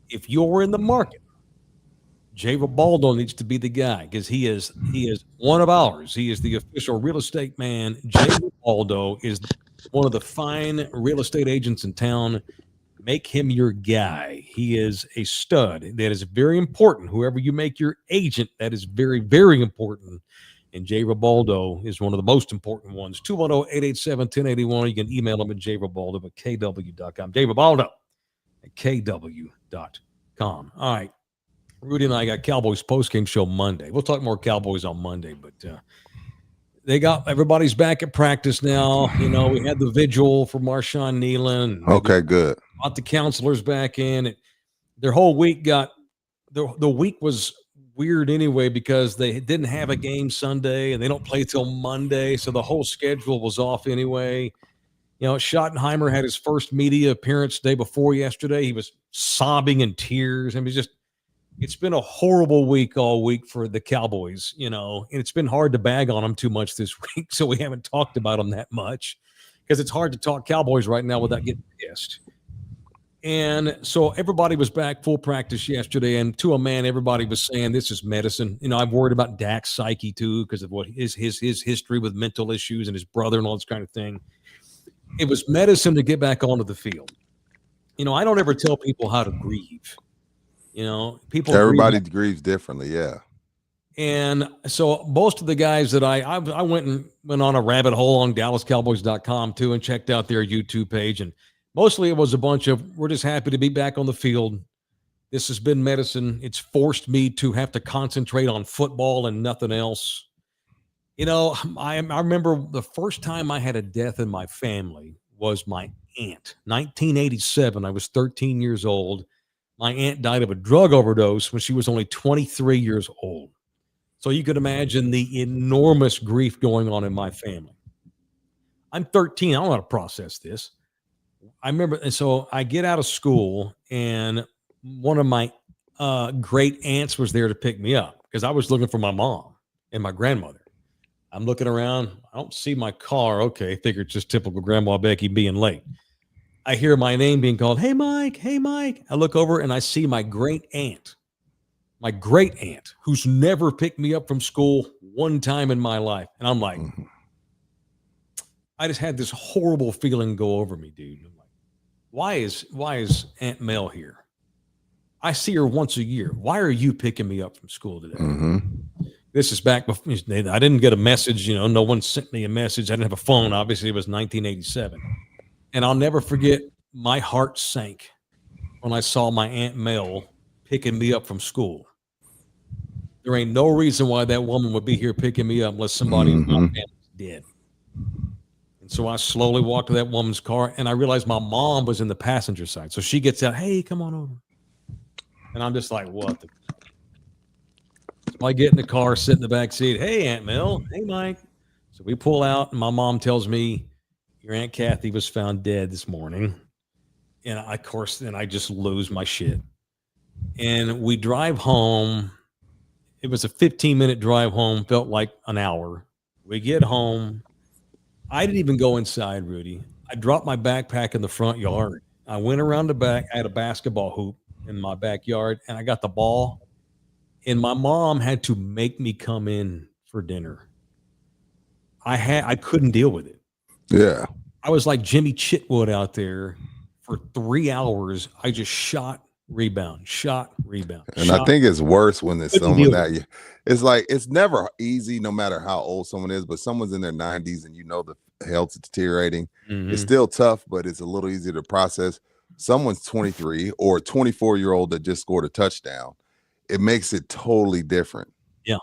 Speaker 2: If you're in the market, Jay Ribaldo needs to be the guy because he is one of ours. He is the official real estate man. Jay Ribaldo is one of the fine real estate agents in town. Make him your guy. He is a stud. That is very important. Whoever you make your agent, that is very, very important. And Jay Ribaldo is one of the most important ones. 210-887-1081. You can email him at jribaldo at kw.com. Jay Ribaldo at kw.com. All right. Rudy and I got Cowboys postgame show Monday. We'll talk more Cowboys on Monday, but they got everybody's back at practice now. You know, we had the vigil for Marshawn Nealon.
Speaker 3: Okay, good.
Speaker 2: Got the counselors back in. Their whole week the week was weird anyway because they didn't have a game Sunday and they don't play till Monday, so the whole schedule was off anyway. You know, Schottenheimer had his first media appearance day before yesterday. He was sobbing in tears. I mean, it's been a horrible week all week for the Cowboys, you know, and it's been hard to bag on them too much this week, so we haven't talked about them that much because it's hard to talk Cowboys right now without getting pissed. And so everybody was back full practice yesterday, and to a man, everybody was saying this is medicine. You know, I'm worried about Dak's psyche too because of what his history with mental issues and his brother and all this kind of thing. It was medicine to get back onto the field. You know, I don't ever tell people how to grieve. You know,
Speaker 3: everybody grieves differently, yeah.
Speaker 2: And so most of the guys that I went on a rabbit hole on DallasCowboys.com too and checked out their YouTube page, and mostly it was a bunch of we're just happy to be back on the field. This has been medicine. It's forced me to have to concentrate on football and nothing else. You know, I remember the first time I had a death in my family was my aunt. 1987. I was 13 years old. My aunt died of a drug overdose when she was only 23 years old. So you could imagine the enormous grief going on in my family. I'm 13. I don't know how to process this. I remember, and so I get out of school, and one of my great aunts was there to pick me up because I was looking for my mom and my grandmother. I'm looking around. I don't see my car. Okay, figure it's just typical Grandma Becky being late. I hear my name being called. Hey, Mike. Hey, Mike. I look over and I see my great aunt, who's never picked me up from school one time in my life. And I'm like, I just had this horrible feeling go over me, dude. I'm like, why is Aunt Mel here? I see her once a year. Why are you picking me up from school today?
Speaker 3: Mm-hmm.
Speaker 2: This is back before I didn't get a message. You know, no one sent me a message. I didn't have a phone. Obviously, it was 1987. And I'll never forget, my heart sank when I saw my Aunt Mel picking me up from school. There ain't no reason why that woman would be here picking me up unless somebody in my family's dead. And so I slowly walked to that woman's car, and I realized my mom was in the passenger side. So she gets out, hey, come on over. And I'm just like, what the? So I get in the car, sit in the back seat. Hey, Aunt Mel. Hey, Mike. So we pull out, and my mom tells me, your Aunt Kathy was found dead this morning. And of course, then I just lose my shit. And we drive home. It was a 15-minute drive home, felt like an hour. We get home. I didn't even go inside, Rudy. I dropped my backpack in the front yard. I went around the back. I had a basketball hoop in my backyard, and I got the ball. And my mom had to make me come in for dinner. I couldn't deal with it.
Speaker 3: Yeah.
Speaker 2: I was like Jimmy Chitwood out there for 3 hours. I just shot, rebound.
Speaker 3: And I think it's worse when there's someone that it's like, it's never easy no matter how old someone is, but someone's in their 90s and you know the health's deteriorating. Mm-hmm. It's still tough, but it's a little easier to process. Someone's 23 or a 24-year-old that just scored a touchdown. It makes it totally different.
Speaker 2: Yeah.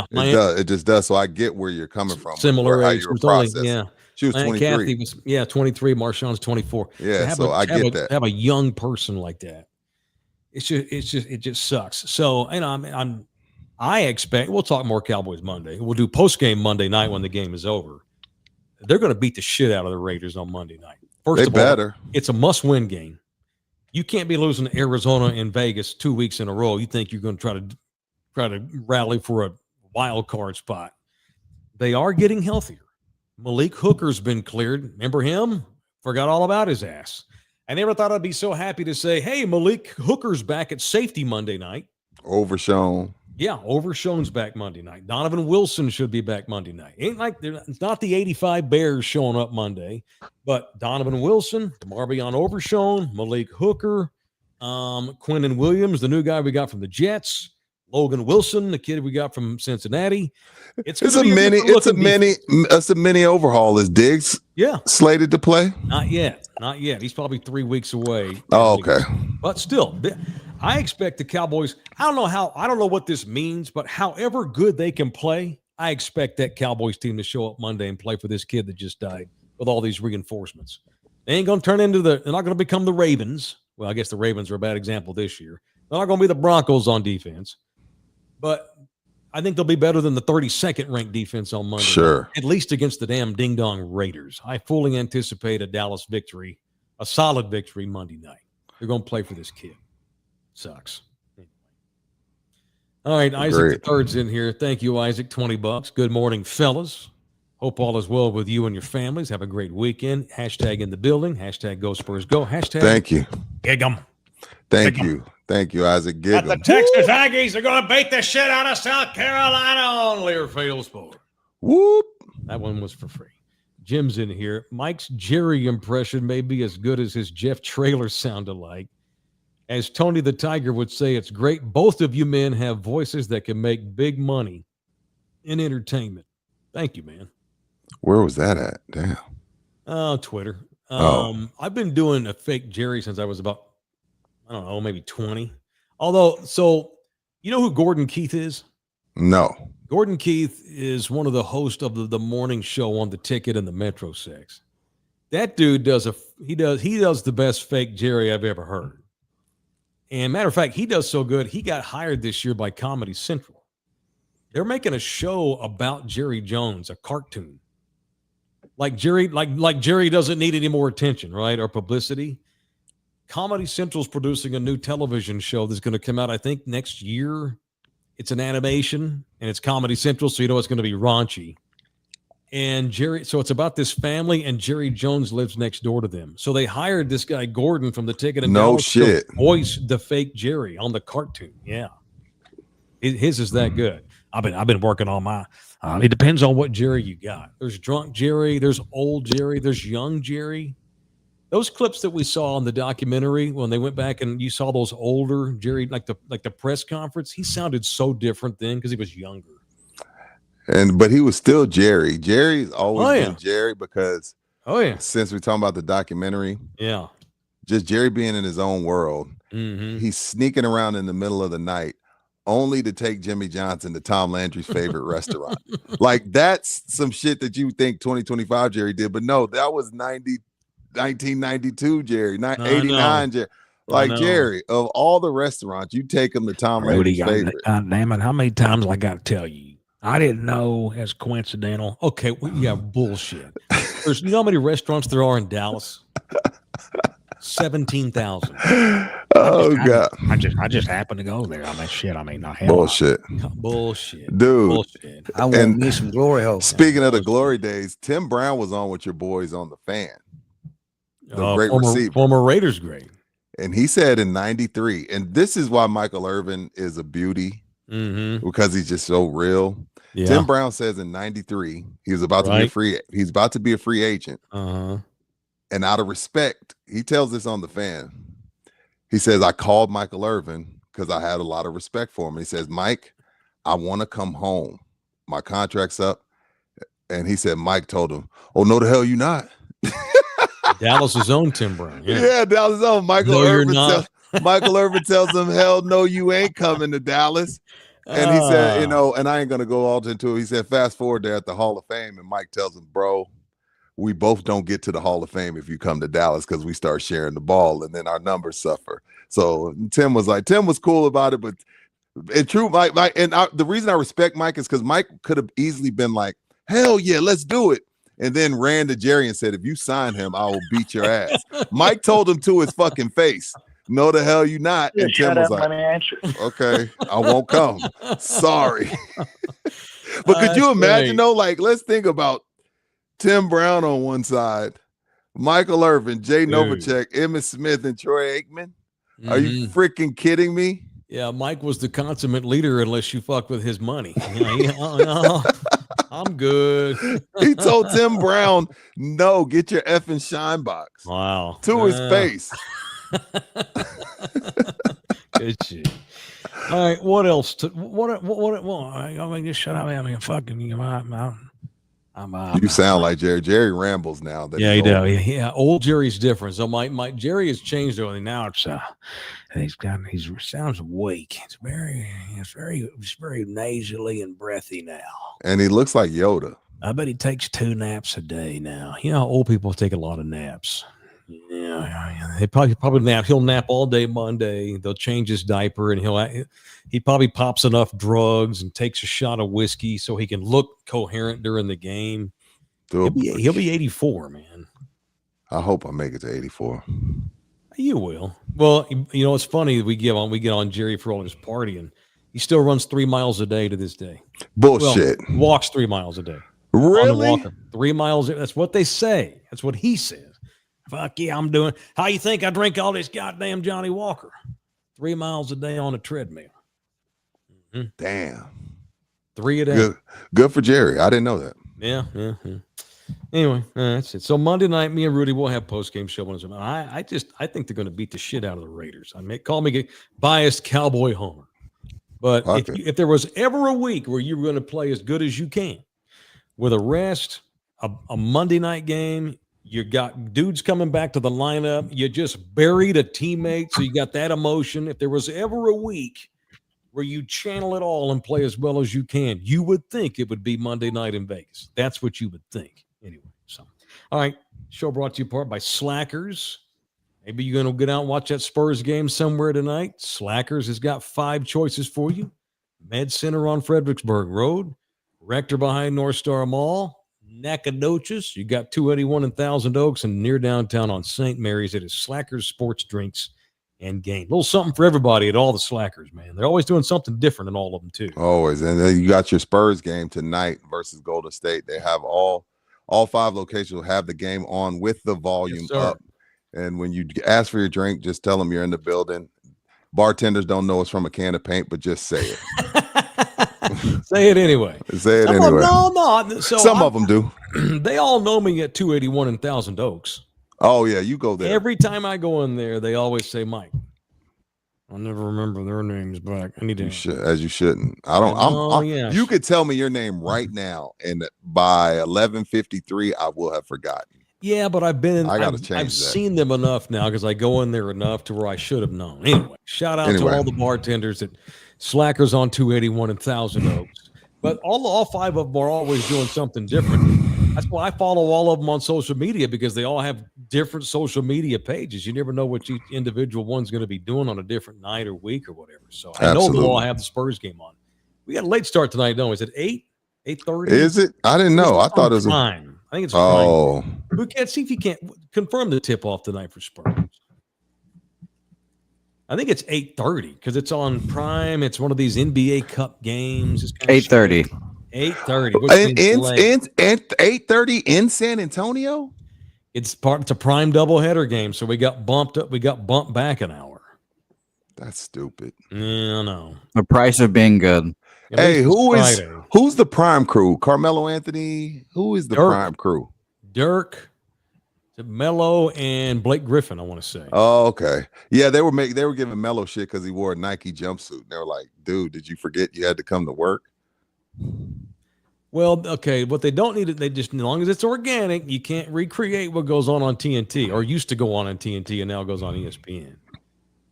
Speaker 3: It just does. So I get where you're coming from.
Speaker 2: Similar
Speaker 3: how
Speaker 2: age.
Speaker 3: you were processing.
Speaker 2: Yeah.
Speaker 3: She was 23.
Speaker 2: Kathy was 23. Marshawn's 24.
Speaker 3: Yeah, so I get that.
Speaker 2: Have a young person like that. It just sucks. So, and I expect we'll talk more Cowboys Monday. We'll do post game Monday night when the game is over. They're going to beat the shit out of the Raiders on Monday night. First of all, it's a must-win game. You can't be losing to Arizona and Vegas 2 weeks in a row. You think you're going to try to rally for a wild card spot. They are getting healthier. Malik Hooker's been cleared. Remember him? Forgot all about his ass. I never thought I'd be so happy to say, hey, Malik Hooker's back at safety Monday night.
Speaker 3: Overshown.
Speaker 2: Yeah, Overshown's back Monday night. Donovan Wilson should be back Monday night. Ain't like it's not the 85 Bears showing up Monday, but Donovan Wilson, Marvion Overshown, Malik Hooker, Quinnen Williams, the new guy we got from the Jets, Logan Wilson, the kid we got from Cincinnati. It's a mini
Speaker 3: overhaul. Is Diggs slated to play?
Speaker 2: Not yet. He's probably 3 weeks away.
Speaker 3: Oh, okay.
Speaker 2: But still, I expect the Cowboys. I don't know what this means, but however good they can play, I expect that Cowboys team to show up Monday and play for this kid that just died with all these reinforcements. They ain't going to turn into they're not going to become the Ravens. Well, I guess the Ravens are a bad example this year. They're not going to be the Broncos on defense, but I think they'll be better than the 32nd ranked defense on Monday.
Speaker 3: Sure.
Speaker 2: At least against the damn ding-dong Raiders. I fully anticipate a Dallas victory, a solid victory Monday night. They're going to play for this kid. Sucks. All right, Isaac the third's in here. Thank you, Isaac. $20. Good morning, fellas. Hope all is well with you and your families. Have a great weekend. Hashtag in the building. Hashtag go Spurs go. Hashtag
Speaker 3: thank you.
Speaker 2: Gig 'em.
Speaker 3: Thank you. Thank you, Isaac. Gig 'em.
Speaker 2: The Texas Aggies are going to beat the shit out of South Carolina on Learfield Sport.
Speaker 3: Whoop.
Speaker 2: That one was for free. Jim's in here. Mike's Jerry impression may be as good as his Jeff Traylor sound alike. As Tony the Tiger would say, it's great. Both of you men have voices that can make big money in entertainment. Thank you, man.
Speaker 3: Where was that at? Damn.
Speaker 2: Oh, Twitter. I've been doing a fake Jerry since I was about, I don't know, maybe 20. Although, you know who Gordon Keith is?
Speaker 3: No.
Speaker 2: Gordon Keith is one of the hosts of the morning show on the Ticket and the Metro 6. That dude does the best fake Jerry I've ever heard. And matter of fact, he does so good, he got hired this year by Comedy Central. They're making a show about Jerry Jones, a cartoon. Like Jerry doesn't need any more attention, right? Or publicity. Comedy Central's producing a new television show that's going to come out, I think, next year. It's an animation, and it's Comedy Central, so you know it's going to be raunchy. And so it's about this family, and Jerry Jones lives next door to them. So they hired this guy, Gordon, from the Ticket and
Speaker 3: No
Speaker 2: Dallas
Speaker 3: shit.
Speaker 2: to voice the fake Jerry on the cartoon. Yeah. His is that good. I've been working on my it depends on what Jerry you got. There's drunk Jerry, there's old Jerry, there's young Jerry. Those clips that we saw on the documentary when they went back and you saw those older Jerry, like the press conference, he sounded so different then because he was younger.
Speaker 3: But he was still Jerry. Jerry's always been Jerry because since we're talking about the documentary, just Jerry being in his own world, he's sneaking around in the middle of the night only to take Jimmy Johnson to Tom Landry's favorite restaurant. Like that's some shit that you think 2025 Jerry did, but no, that was 1992 Jerry, 89 Jerry. Like Jerry, of all the restaurants, you take him to Tom Landry's favorite.
Speaker 5: God damn it, how many times I got to tell you? I didn't know it's coincidental.
Speaker 2: Okay, bullshit. You know how many restaurants there are in Dallas? 17,000.
Speaker 3: Oh God!
Speaker 5: I just happened to go there.
Speaker 3: Bullshit, dude.
Speaker 2: Bullshit.
Speaker 5: I want me some glory hole.
Speaker 3: Speaking of the glory days, Tim Brown was on with your boys on the Fan. The great receiver,
Speaker 2: former Raiders great,
Speaker 3: and he said in '93, and this is why Michael Irvin is a beauty because he's just so real. Yeah. Tim Brown says in '93 he was about to be a free. He's about to be a free agent. And out of respect, he tells this on the Fan. He says, I called Michael Irvin because I had a lot of respect for him. He says, Mike, I want to come home. My contract's up. And he said, Mike told him, oh, no, the hell you not.
Speaker 2: Dallas's own Tim Brown.
Speaker 3: Yeah, Dallas's own. Michael Irvin tells him, hell no, you ain't coming to Dallas. And he said, and I ain't going to go all into it. He said, fast forward there at the Hall of Fame. And Mike tells him, bro, we both don't get to the Hall of Fame if you come to Dallas because we start sharing the ball and then our numbers suffer. So Tim was cool about it, but it's true, Mike. The reason I respect Mike is because Mike could have easily been like, hell yeah, let's do it. And then ran to Jerry and said, if you sign him, I will beat your ass. Mike told him to his fucking face, no, the hell you not.
Speaker 5: Yeah,
Speaker 3: and Tim was like, okay, I won't come. Sorry. But could you imagine though, like, let's think about Tim Brown on one side, Michael Irvin, Jay
Speaker 2: Dude.
Speaker 3: Novacek, Emmitt Smith, and Troy Aikman. Are you
Speaker 2: Mhm.
Speaker 3: freaking kidding me?
Speaker 2: Yeah, Mike was the consummate leader unless you fuck with his money. I'm good.
Speaker 3: He told Tim Brown, no, get your effing shine box
Speaker 2: Wow.
Speaker 3: to his face.
Speaker 2: Good shit. All right, what else? I mean, just shut up. I mean, fucking,
Speaker 3: You sound like Jerry. Jerry rambles now. That
Speaker 2: yeah,
Speaker 3: he's
Speaker 2: he
Speaker 3: old.
Speaker 2: does. Yeah, old Jerry's different. So my Jerry has changed over. Now it's he sounds weak. It's very nasally and breathy now.
Speaker 3: And he looks like Yoda.
Speaker 2: I bet he takes 2 naps a day now. You know how old people take a lot of naps. Yeah. He probably nap. He'll nap all day Monday. They'll change his diaper, and he probably pops enough drugs and takes a shot of whiskey so he can look coherent during the game. He'll be 84, man.
Speaker 3: I hope I make it to 84.
Speaker 2: You will. Well, you know, it's funny that we get on Jerry for all his partying. He still runs 3 miles a day to this day.
Speaker 3: Bullshit.
Speaker 2: Well, walks 3 miles a day.
Speaker 3: Really?
Speaker 2: 3 miles. That's what they say. That's what he says. Fuck yeah, I'm doing. How you think I drink all this goddamn Johnny Walker? 3 miles a day on a treadmill. Mm-hmm.
Speaker 3: Damn.
Speaker 2: 3 a day.
Speaker 3: Good for Jerry. I didn't know that.
Speaker 2: Yeah. Anyway, that's it. So Monday night, me and Rudy will have post-game show. I think they're going to beat the shit out of the Raiders. Call me a biased cowboy homer. But if there was ever a week where you were going to play as good as you can with a rest, a Monday night game, you got dudes coming back to the lineup, you just buried a teammate, so you got that emotion. If there was ever a week where you channel it all and play as well as you can, you would think it would be Monday night in Vegas. That's what you would think. Anyway, so all right, show brought to you part by Slackers. Maybe you're going to get out and watch that Spurs game somewhere tonight. Slackers has got 5 choices for you. Med Center on Fredericksburg Road, Rector behind North Star Mall, Nacogdoches. You got 281 and Thousand Oaks, and near downtown on St. Mary's. It is Slackers Sports Drinks and Game. A little something for everybody at all the Slackers, man. They're always doing something different in all of them, too.
Speaker 3: Always. And then you got your Spurs game tonight versus Golden State. They have all 5 locations will have the game on with the volume up. And when you ask for your drink, just tell them you're in the building. Bartenders don't know it's from a can of paint, but just say it.
Speaker 2: Say it anyway.
Speaker 3: Say it anyway.
Speaker 2: No. So
Speaker 3: some of them do.
Speaker 2: They all know me at 281 and Thousand Oaks.
Speaker 3: Oh, yeah, you go there.
Speaker 2: Every time I go in there, they always say Mike. I'll never remember their names back. I need to.
Speaker 3: As you shouldn't. I don't. You could tell me your name right now, and by 11:53, I will have forgotten.
Speaker 2: Yeah, but I've been.
Speaker 3: I got to change that.
Speaker 2: I've seen them enough now because I go in there enough to where I should have known. Anyway, shout out to all the bartenders at Slackers on 281 and Thousand Oaks. But all 5 of them are always doing something different. That's why I follow all of them on social media, because they all have different social media pages. You never know what each individual one's going to be doing on a different night or week or whatever. So I know they'll all have the Spurs game on. We got a late start tonight, don't we? Is it 8:30?
Speaker 3: Is it? I didn't know. I thought it was
Speaker 2: Prime. I think it's
Speaker 3: Prime.
Speaker 2: We can't see if you can't confirm the tip-off tonight for Spurs. I think it's 8:30 because it's on Prime. It's one of these NBA Cup games.
Speaker 4: 8:30.
Speaker 2: 8:30.
Speaker 3: And 8:30 in San Antonio?
Speaker 2: It's a prime doubleheader game, so we got bumped up. We got bumped back an hour.
Speaker 3: That's stupid.
Speaker 2: Yeah, I know.
Speaker 4: The price of being good.
Speaker 3: Hey, who's the prime crew? Carmelo Anthony? Who is the prime crew?
Speaker 2: Dirk, Melo, and Blake Griffin, I want to say.
Speaker 3: Oh, okay. Yeah, they were giving Melo shit because he wore a Nike jumpsuit. And they were like, dude, did you forget you had to come to work?
Speaker 2: Well, okay, what they don't need, they just, as long as it's organic, you can't recreate what goes on TNT, or used to go on TNT and now goes on ESPN.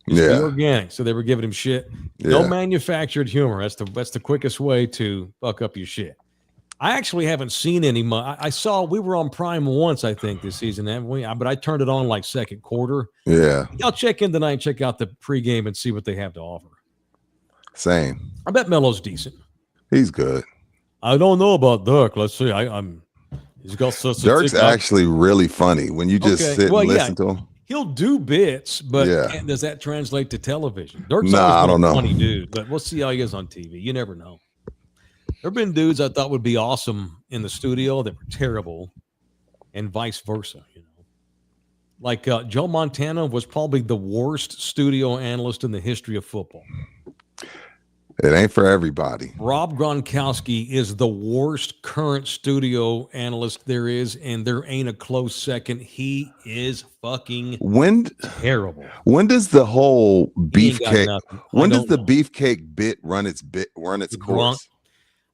Speaker 2: It's organic. So they were giving him shit. No manufactured humor. That's the quickest way to fuck up your shit. I actually haven't seen any. I saw we were on Prime once, I think, this season, haven't we? But I turned it on like second quarter.
Speaker 3: Yeah.
Speaker 2: I'll check in tonight and check out the pregame and see what they have to offer.
Speaker 3: Same.
Speaker 2: I bet Melo's decent.
Speaker 3: He's good.
Speaker 2: I don't know about Dirk. Let's see. He's got such
Speaker 3: Dirk's actually really funny when you just sit and listen to him.
Speaker 2: He'll do bits, but does that translate to television? Dirk's
Speaker 3: I don't know.
Speaker 2: Funny dude, but we'll see how he is on TV. You never know. There have been dudes I thought would be awesome in the studio that were terrible, and vice versa. You know. Like Joe Montana was probably the worst studio analyst in the history of football.
Speaker 3: It ain't for everybody.
Speaker 2: Rob Gronkowski is the worst current studio analyst there is, and there ain't a close second. He is fucking terrible.
Speaker 3: When does the whole beefcake? When does the beefcake bit run its course?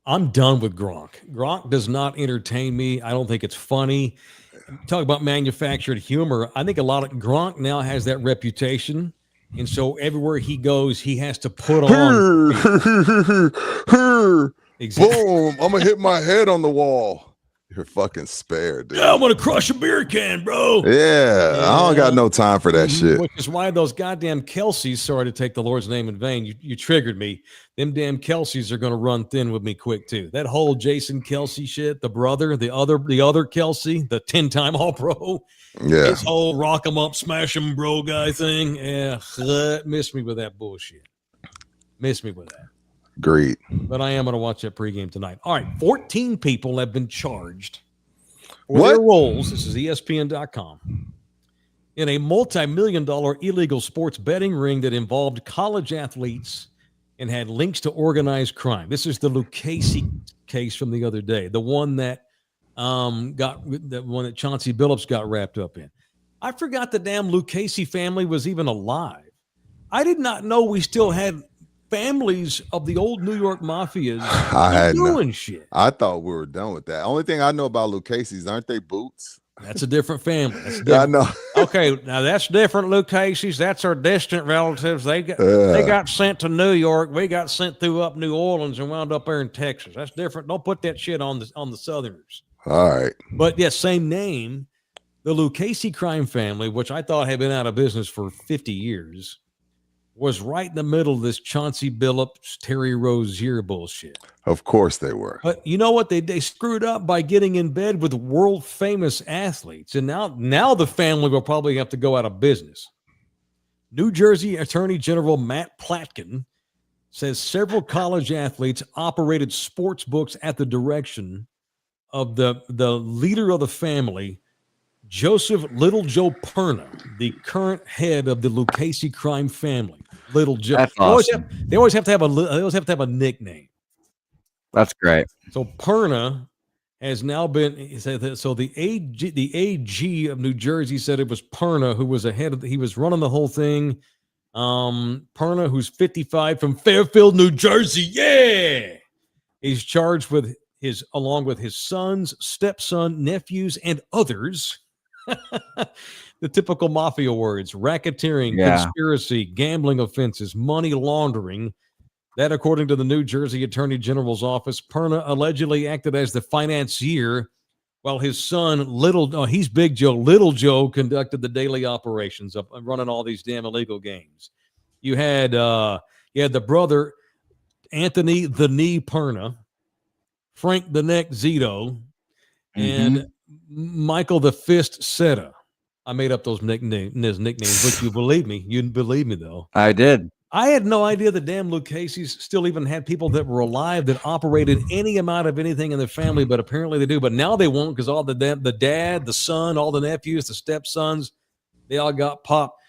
Speaker 2: I'm done with Gronk. Gronk does not entertain me. I don't think it's funny. Talk about manufactured humor. I think a lot of Gronk now has that reputation. And so everywhere he goes, he has to put on.
Speaker 3: Exactly. Boom! I'm gonna hit my head on the wall. You're fucking spared, dude.
Speaker 2: Yeah, I'm gonna crush a beer can, bro.
Speaker 3: Yeah, I don't got no time for that shit.
Speaker 2: Which is why those goddamn Kelseys, sorry to take the Lord's name in vain, you triggered me. Them damn Kelseys are gonna run thin with me quick too. That whole Jason Kelsey shit, the brother, the other Kelsey, the 10-time All-Pro.
Speaker 3: Yeah,
Speaker 2: his whole rock 'em up, smash 'em, bro guy thing. Yeah, miss me with that bullshit. Miss me with that.
Speaker 3: Agreed.
Speaker 2: But I am going to watch that pregame tonight. All right, 14 people have been charged for their roles. This is ESPN.com. In a multi-million-dollar illegal sports betting ring that involved college athletes and had links to organized crime. This is the Lucchese case from the other day, the one that Chauncey Billups got wrapped up in. I forgot the damn Lucchese family was even alive. I did not know we still had families of the old New York mafias doing shit.
Speaker 3: I thought we were done with that. Only thing I know about Lucchese's, aren't they Boots?
Speaker 2: That's a different family. That's
Speaker 3: different. I know.
Speaker 2: Okay, now that's different. Lucchese's, that's our distant relatives. They got sent to New York. We got sent through up New Orleans and wound up there in Texas. That's different. Don't put that shit on the Southerners.
Speaker 3: All right.
Speaker 2: But yeah, same name. The Lucchese crime family, which I thought had been out of business for 50 years, was right in the middle of this Chauncey Billups, Terry Rozier bullshit.
Speaker 3: Of course they were.
Speaker 2: But you know what? They screwed up by getting in bed with world famous athletes. And now the family will probably have to go out of business. New Jersey Attorney General Matt Platkin says several college athletes operated sports books at the direction of the leader of the family, Joseph Little Joe Perna, the current head of the Lucchese crime family. Little Joe.
Speaker 4: That's awesome.
Speaker 2: They always have to have a nickname.
Speaker 4: That's great.
Speaker 2: So Perna has now been. So the AG of New Jersey said it was Perna who was he was running the whole thing. Perna, who's 55 from Fairfield, New Jersey. Yeah, he's charged with along with his sons, stepson, nephews, and others. The typical mafia words: racketeering, conspiracy, gambling offenses, money laundering. That, according to the New Jersey Attorney General's office, Perna allegedly acted as the financier while his son, he's Big Joe, Little Joe, conducted the daily operations of running all these damn illegal games. You had the brother, Anthony the Knee Perna, Frank the Neck Zito, and Michael the Fist Seta. I made up those nicknames, but you believe me. You didn't believe me, though.
Speaker 4: I did.
Speaker 2: I had no idea the damn Lucchese's still even had people that were alive that operated any amount of anything in their family, but apparently they do. But now they won't, because all the dad, the son, all the nephews, the stepsons, they all got popped.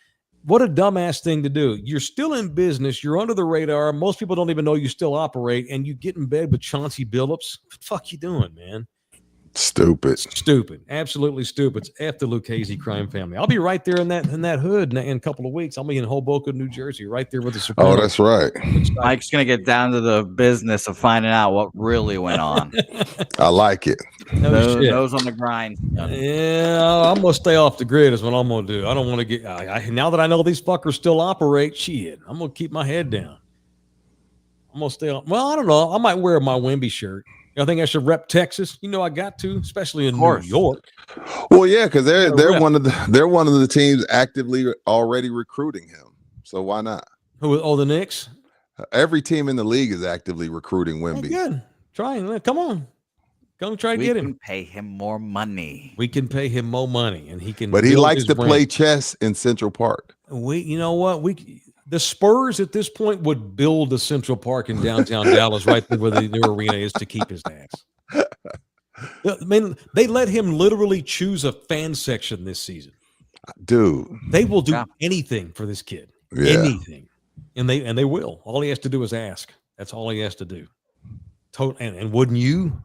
Speaker 2: What a dumbass thing to do. You're still in business. You're under the radar. Most people don't even know you still operate, and you get in bed with Chauncey Billups. What the fuck you doing, man?
Speaker 3: Stupid.
Speaker 2: Absolutely stupid. It's F the Lucchese crime family. I'll be right there in that hood in a couple of weeks. I'll be in Hoboken, New Jersey, right there with the Supreme.
Speaker 3: Oh, that's right.
Speaker 4: Mike's gonna get down to the business of finding out what really went on.
Speaker 3: I like it.
Speaker 4: Those on the grind.
Speaker 2: Yeah, I'm gonna stay off the grid is what I'm gonna do. I don't want to get now that I know these fuckers still operate. Shit, I'm gonna keep my head down. I'm gonna stay on. Well, I don't know. I might wear my Wemby shirt. I think I should rep Texas. You know, I got to, especially in New York.
Speaker 3: Well, yeah, because they're one of the teams actively already recruiting him. So why not?
Speaker 2: Who? Oh, the Knicks.
Speaker 3: Every team in the league is actively recruiting Wemby.
Speaker 2: Good. Come on. Come try to get him.
Speaker 4: We can pay him more money.
Speaker 2: We can pay him more money, and he can.
Speaker 3: But he likes to play chess in Central Park.
Speaker 2: You know what? The Spurs at this point would build a Central Park in downtown Dallas right there where the new arena is to keep his ass. I mean, they let him literally choose a fan section this season.
Speaker 3: dude.
Speaker 2: They will do
Speaker 4: Yeah.
Speaker 2: anything for this kid.
Speaker 3: Yeah.
Speaker 2: Anything. And they will. All he has to do is ask. That's all he has to do. And wouldn't you?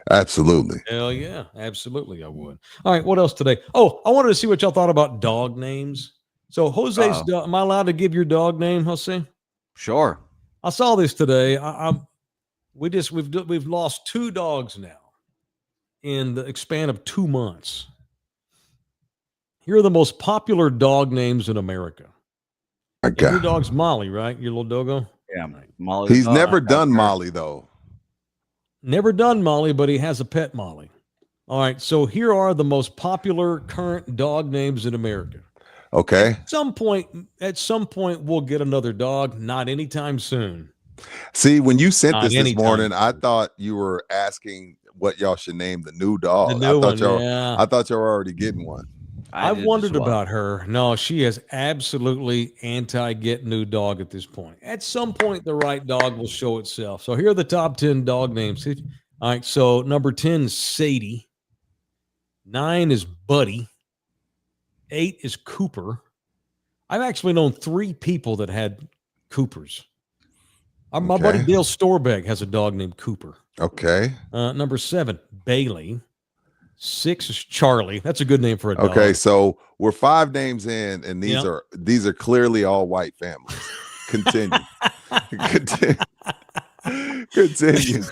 Speaker 3: Absolutely.
Speaker 2: Hell yeah, absolutely, I would. All right, what else today? Oh, I wanted to see what y'all thought about dog names. So, Jose's, am I allowed to give your dog name, Jose?
Speaker 4: Sure.
Speaker 2: I saw this today. We've lost 2 dogs now in the span of 2 months. Here are the most popular dog names in America. And your dog's Molly, right? Your little doggo.
Speaker 4: Yeah, Molly.
Speaker 3: He's never done Molly though.
Speaker 2: Never done Molly, but he has a pet Molly. All right, so here are the most popular current dog names in America.
Speaker 3: Okay.
Speaker 2: At some point, we'll get another dog. Not anytime soon.
Speaker 3: See, when you sent
Speaker 2: Not
Speaker 3: this morning, I
Speaker 2: soon.
Speaker 3: thought you were asking what y'all should name the new dog.
Speaker 2: The new one,
Speaker 3: I thought y'all were already getting one.
Speaker 2: I've wondered about her. No, she is absolutely anti-get new dog at this point. At some point, the right dog will show itself. So here are the top 10 dog names. All right, so number 10 is Sadie. 9 is Buddy. 8 is Cooper. I've actually known 3 people that had Coopers. My buddy Dale Storbeck has a dog named Cooper.
Speaker 3: Okay.
Speaker 2: Number 7, Bailey. 6 is Charlie. That's a good name for a dog.
Speaker 3: Okay, so we're 5 names in, and these are clearly all white families. Continue. Continue.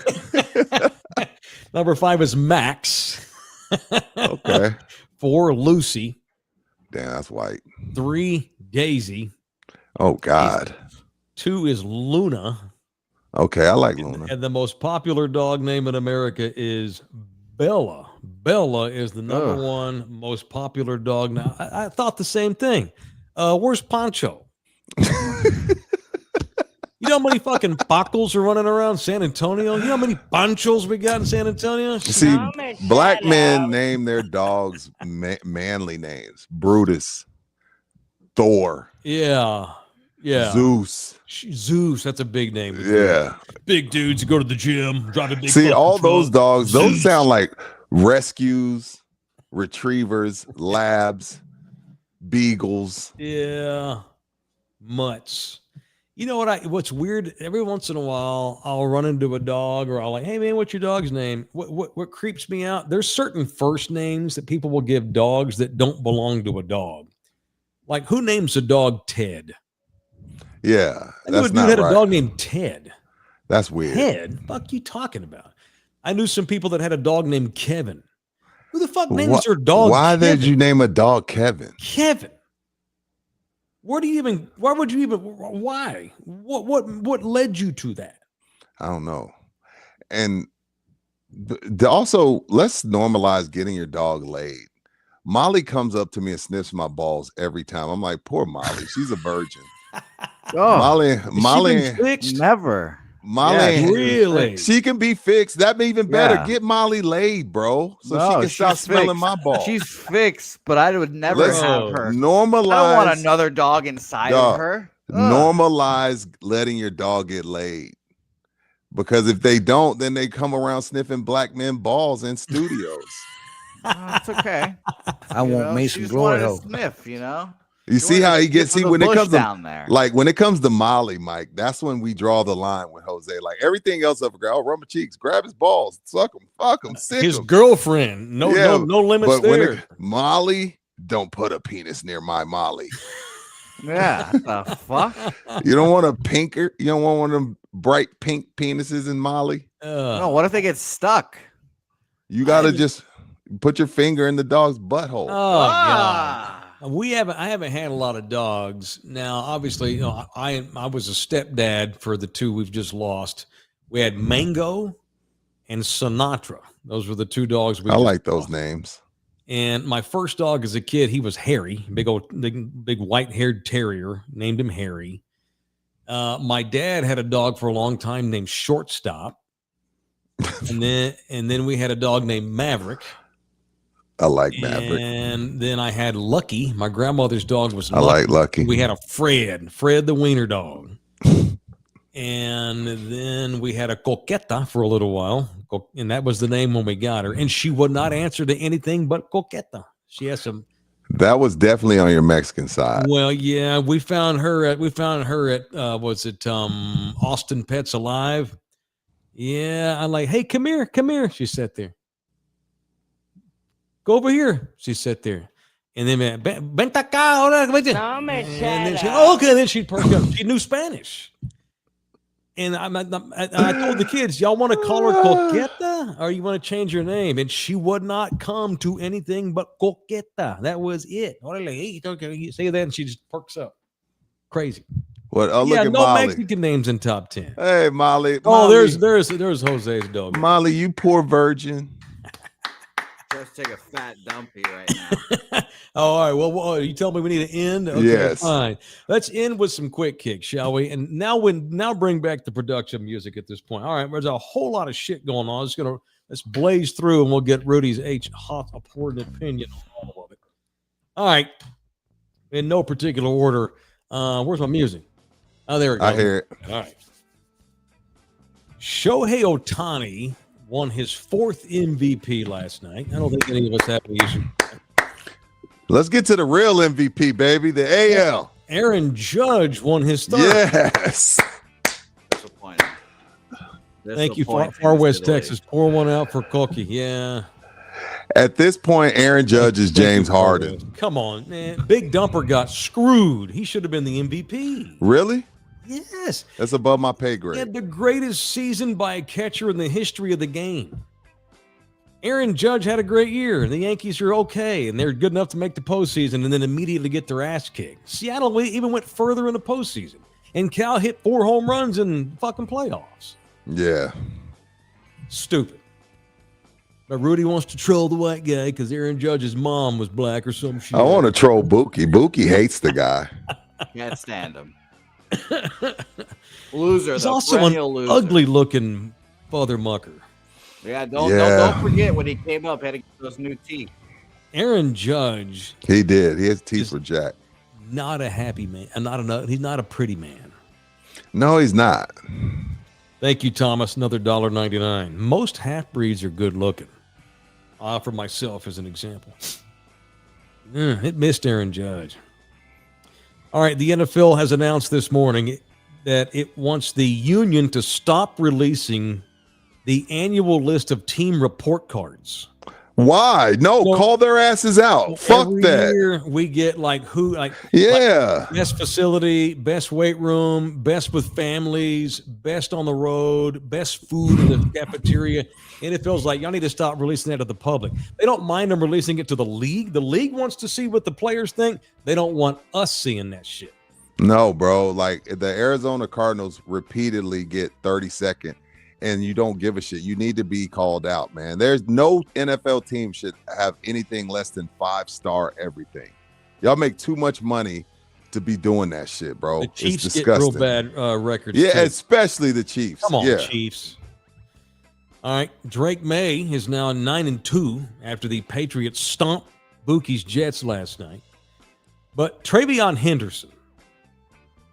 Speaker 2: Number 5 is Max.
Speaker 3: Okay.
Speaker 2: 4, Lucy.
Speaker 3: Damn, that's white.
Speaker 2: 3, Daisy.
Speaker 3: Oh God.
Speaker 2: 2 is Luna.
Speaker 3: Okay, I like Luna.
Speaker 2: And the most popular dog name in America is Bella. Bella is the number 1 most popular dog. Now, I thought the same thing. Where's Pancho? You know how many fucking Pacos are running around San Antonio? You know how many Panchos we got in San Antonio?
Speaker 3: See, black men name their dogs manly names. Brutus, Thor.
Speaker 2: Yeah.
Speaker 3: Zeus.
Speaker 2: Zeus, that's a big name.
Speaker 3: Yeah.
Speaker 2: Big dudes who go to the gym, drive a big
Speaker 3: See, all
Speaker 2: truck.
Speaker 3: those dogs, those sound like rescues, retrievers, labs, beagles.
Speaker 2: Yeah. Mutts. You know what's weird? Every once in a while, I'll run into a dog or I'll like, hey man, what's your dog's name? What creeps me out? There's certain first names that people will give dogs that don't belong to a dog. Like, who names a dog Ted?
Speaker 3: Yeah,
Speaker 2: that's not right. A dog named Ted.
Speaker 3: That's weird.
Speaker 2: Ted? Fuck you talking about? I knew some people that had a dog named Kevin. Who the fuck names their dog
Speaker 3: Why
Speaker 2: Kevin?
Speaker 3: did you name a dog Kevin?
Speaker 2: Kevin. Why? What led you to that?
Speaker 3: I don't know. And also, let's normalize getting your dog laid. Molly comes up to me and sniffs my balls every time. I'm like, poor Molly. She's a virgin. Molly,
Speaker 4: never.
Speaker 3: Molly,
Speaker 2: really?
Speaker 3: She can be fixed. That'd be even better. Get Molly laid, bro, so she can stop smelling my balls.
Speaker 4: She's fixed, but I would never have her.
Speaker 3: Normalize.
Speaker 4: I don't want another dog inside of her.
Speaker 3: Normalize letting your dog get laid, because if they don't, then they come around sniffing black men balls in studios.
Speaker 4: It's okay.
Speaker 5: I want Mason Glory hole.
Speaker 4: Sniff, you know.
Speaker 3: You see how he gets. See, when it comes
Speaker 4: down there,
Speaker 3: like when it comes to Molly, Mike, that's when we draw the line with Jose. Like everything else, up, rub my cheeks, grab his balls, suck him, fuck him, sick
Speaker 2: his
Speaker 3: him.
Speaker 2: Girlfriend, no limits there.
Speaker 3: Molly, don't put a penis near my Molly.
Speaker 4: Yeah, the fuck.
Speaker 3: You don't want a pinker. You don't want one of them bright pink penises in Molly.
Speaker 4: No, what if they get stuck?
Speaker 3: You gotta just put your finger in the dog's butthole.
Speaker 2: Oh God. I haven't had a lot of dogs. Now, obviously, I was a stepdad for the 2 we've just lost. We had Mango and Sinatra. Those were the 2 dogs we
Speaker 3: I like those
Speaker 2: lost.
Speaker 3: names.
Speaker 2: And my first dog as a kid, he was Harry, big white-haired terrier, named him Harry. My dad had a dog for a long time named Shortstop. and then we had a dog named Maverick.
Speaker 3: I like Maverick.
Speaker 2: And then I had Lucky. My grandmother's dog was Lucky.
Speaker 3: I like Lucky.
Speaker 2: We had a Fred the wiener dog. And then we had a Coqueta for a little while. And that was the name when we got her. And she would not answer to anything but Coqueta. She has some
Speaker 3: That was definitely on your Mexican side.
Speaker 2: Well, yeah, we found her at was it Austin Pets Alive? Yeah, I'm like, hey, come here. She sat there. Go over here. She sat there. And then vente acá, ahora, vente.
Speaker 7: No me
Speaker 2: And then she,
Speaker 7: shut up.
Speaker 2: okay, then she'd perk up. She knew Spanish. And I told the kids, y'all want to call her Coqueta or you want to change your name? And she would not come to anything but Coqueta. That was it. You say that and she just perks up. Crazy.
Speaker 3: What? Oh, look
Speaker 2: Yeah,
Speaker 3: at
Speaker 2: no
Speaker 3: Molly.
Speaker 2: Mexican names in top 10.
Speaker 3: Hey, Molly.
Speaker 2: Oh,
Speaker 3: Molly.
Speaker 2: there's Jose's dog.
Speaker 3: Molly, you poor virgin.
Speaker 4: Just take a fat dumpy right now.
Speaker 2: All right. Well, you tell me we need to end. Okay,
Speaker 3: Yes.
Speaker 2: fine. Let's end with some quick kicks, shall we? And now bring back the production music at this point. All right. There's a whole lot of shit going on. Let's blaze through and we'll get Rudy's hot important opinion on all of it. All right. In no particular order. Where's my music? Oh, there it goes.
Speaker 3: I hear it.
Speaker 2: All right. Shohei Ohtani won his 4th MVP last night. I don't think any of us have any issue.
Speaker 3: Let's get to the real MVP, baby. The AL.
Speaker 2: Aaron Judge won his 3rd.
Speaker 3: Yes.
Speaker 4: Disappointing.
Speaker 2: Thank you, Far West Texas. Pour one out for Cookie. Yeah.
Speaker 3: At this point, Aaron Judge is James Harden.
Speaker 2: Come on, man. Big Dumper got screwed. He should have been the MVP.
Speaker 3: Really?
Speaker 2: Yes.
Speaker 3: That's above my pay
Speaker 2: He
Speaker 3: grade.
Speaker 2: had the greatest season by a catcher in the history of the game. Aaron Judge had a great year. The Yankees are okay, and they're good enough to make the postseason and then immediately get their ass kicked. Seattle even went further in the postseason, and Cal hit 4 home runs in fucking playoffs.
Speaker 3: Yeah.
Speaker 2: Stupid. But Rudy wants to troll the white guy because Aaron Judge's mom was black or some shit.
Speaker 3: I want to troll Buki. Buki hates the guy.
Speaker 4: Can't stand him. Loser.
Speaker 2: He's
Speaker 4: the
Speaker 2: also an
Speaker 4: perennial loser.
Speaker 2: ugly-looking father mucker.
Speaker 4: Yeah, don't forget when he came up, had to get those new teeth.
Speaker 2: Aaron Judge,
Speaker 3: He did. His teeth were jacked.
Speaker 2: not a happy man. He's not a pretty man.
Speaker 3: No, he's not.
Speaker 2: Thank you, Thomas. Another $1.99. Most half-breeds are good-looking. I offer myself as an example. It missed Aaron Judge. All right, the NFL has announced this morning that it wants the union to stop releasing the annual list of team report cards.
Speaker 3: Why? No,
Speaker 2: So-
Speaker 3: call their asses out. Fuck
Speaker 2: Every
Speaker 3: that.
Speaker 2: year we get
Speaker 3: Yeah.
Speaker 2: best facility, best weight room, best with families, best on the road, best food in the cafeteria. And it feels like y'all need to stop releasing that to the public. They don't mind them releasing it to the league. The league wants to see what the players think. They don't want us seeing that shit.
Speaker 3: No, bro. Like the Arizona Cardinals repeatedly get 30-second and you don't give a shit. You need to be called out, man. There's no NFL team should have anything less than 5-star everything. Y'all make too much money to be doing that shit, bro.
Speaker 2: The Chiefs
Speaker 3: it's
Speaker 2: get
Speaker 3: disgusting.
Speaker 2: real bad records.
Speaker 3: Yeah,
Speaker 2: too.
Speaker 3: especially the Chiefs.
Speaker 2: Come on,
Speaker 3: yeah.
Speaker 2: Chiefs. All right, Drake May is now 9-2 after the Patriots stomped Buki's Jets last night. But Travion Henderson,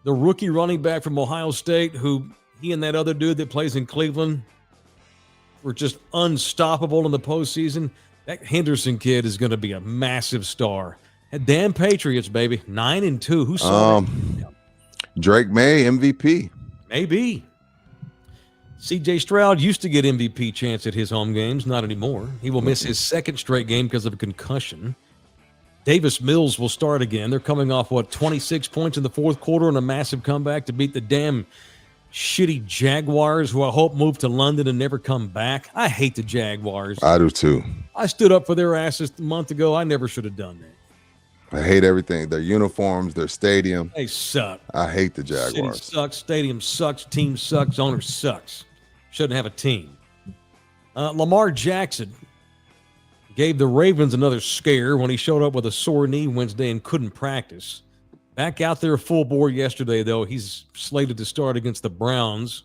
Speaker 2: the rookie running back from Ohio State, who he and that other dude that plays in Cleveland were just unstoppable in the postseason. That Henderson kid is going to be a massive star. And damn Patriots, baby, 9-2. Who saw that?
Speaker 3: Drake May, MVP.
Speaker 2: Maybe. C.J. Stroud used to get MVP chance at his home games. Not anymore. He will miss his 2nd straight game because of a concussion. Davis Mills will start again. They're coming off, 26 points in the 4th quarter and a massive comeback to beat the damn shitty Jaguars, who I hope move to London and never come back. I hate the Jaguars.
Speaker 3: I do too.
Speaker 2: I stood up for their asses a month ago. I never should have done that.
Speaker 3: I hate everything. Their uniforms, their stadium.
Speaker 2: They suck.
Speaker 3: I hate the
Speaker 2: City
Speaker 3: Jaguars.
Speaker 2: sucks. Stadium sucks. Team sucks. Owner sucks. Shouldn't have a team. Lamar Jackson gave the Ravens another scare when he showed up with a sore knee Wednesday and couldn't practice. Back out there full bore yesterday, though. He's slated to start against the Browns.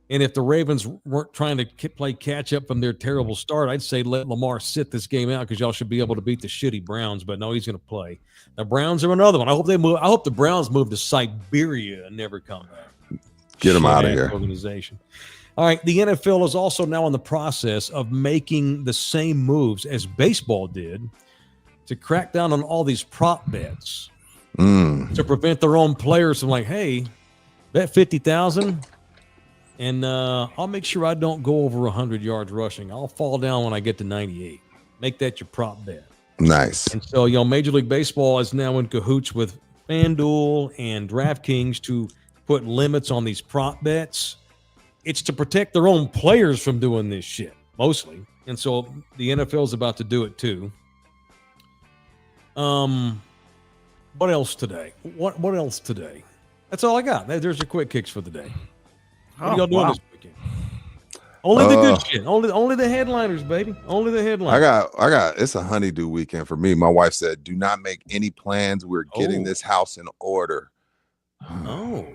Speaker 2: And if the Ravens weren't trying to play catch up from their terrible start, I'd say let Lamar sit this game out because y'all should be able to beat the shitty Browns. But no, he's going to play. The Browns are another one. I hope they move. I hope the Browns move to Siberia and never come back.
Speaker 3: Get them out of
Speaker 2: Shit-ass
Speaker 3: here.
Speaker 2: Organization. All right, the NFL is also now in the process of making the same moves as baseball did to crack down on all these prop bets
Speaker 3: Mm.
Speaker 2: to prevent their own players from like, hey, bet 50,000 and I'll make sure I don't go over 100 yards rushing. I'll fall down when I get to 98. Make that your prop bet.
Speaker 3: Nice.
Speaker 2: And so, Major League Baseball is now in cahoots with FanDuel and DraftKings to put limits on these prop bets. It's to protect their own players from doing this shit, mostly. And so the NFL is about to do it too. What else today? What else today? That's all I got. There's your quick kicks for the day. What are y'all doing this weekend? Only the good shit. Only the headliners, baby. Only the headliners.
Speaker 3: I got it's a honeydew weekend for me. My wife said, do not make any plans. We're getting this house in order.
Speaker 2: Oh.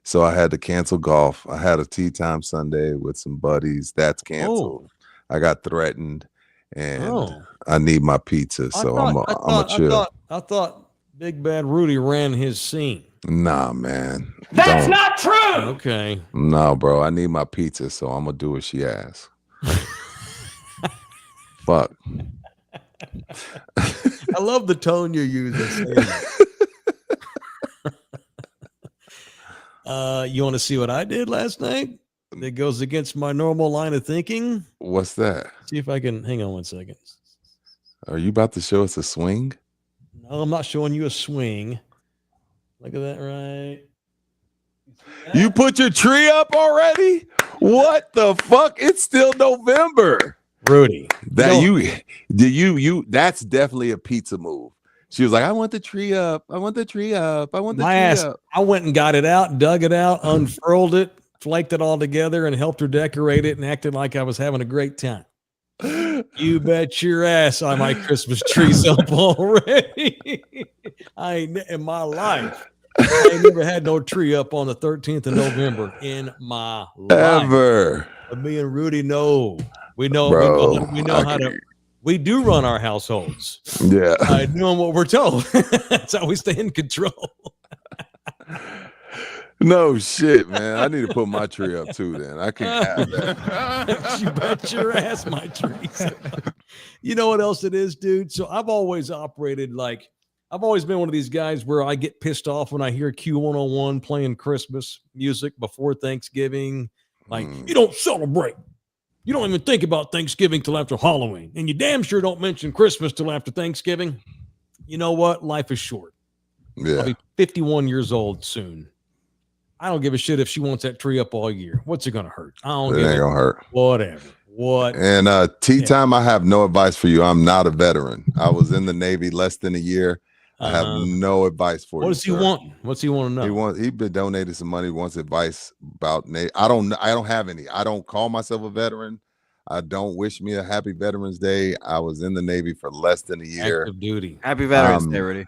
Speaker 3: So I had to cancel golf. I had a tea time Sunday with some buddies. That's canceled. I got threatened and I need my pizza. So I'm a chill.
Speaker 2: I thought Big Bad Rudy ran his scene.
Speaker 3: Nah, man.
Speaker 7: That's not true.
Speaker 2: Okay.
Speaker 3: No, bro. I need my pizza, so I'm gonna do what she asks. Fuck.
Speaker 2: I love the tone you're using. You want to see what I did last night? That goes against my normal line of thinking.
Speaker 3: What's that?
Speaker 2: See if I can hang on 1 second.
Speaker 3: Are you about to show us a swing?
Speaker 2: No, I'm not showing you a swing. Look at that, right?
Speaker 3: You put your tree up already? What the fuck? It's still November.
Speaker 2: Rudy.
Speaker 3: That's definitely a pizza move. She was like, I want the tree up. I want the tree up. I want the tree up.
Speaker 2: I went and got it out, dug it out, unfurled it, flaked it all together, and helped her decorate it and acted like I was having a great time. You bet your ass I my Christmas tree's up already. I ain't in my life. I ain't never had no tree up on the 13th of November in my life.
Speaker 3: Ever.
Speaker 2: But me and Rudy know. We know how to. We do run our households.
Speaker 3: Yeah.
Speaker 2: Doing what we're told. That's how we stay in control.
Speaker 3: No shit, man. I need to put my tree up too. Then I can have that.
Speaker 2: You bet your ass, my trees. You know what else it is, dude? So I've always operated like I've always been one of these guys where I get pissed off when I hear Q101 playing Christmas music before Thanksgiving. Like you don't celebrate. You don't even think about Thanksgiving till after Halloween, and you damn sure don't mention Christmas till after Thanksgiving. You know what? Life is short.
Speaker 3: Yeah.
Speaker 2: I'll be 51 years old soon. I don't give a shit if she wants that tree up all year. What's it gonna hurt? I don't.
Speaker 3: It ain't gonna hurt.
Speaker 2: Whatever. What?
Speaker 3: And tea time. I have no advice for you. I'm not a veteran. I was in the Navy less than a year. I have no advice for you.
Speaker 2: What does he want? What's he want to know?
Speaker 3: He been donated some money. Wants advice about Navy. I don't have any. I don't call myself a veteran. I don't wish me a happy Veterans Day. I was in the Navy for less than a year.
Speaker 2: Active duty.
Speaker 4: Happy Veterans Day, Rudy.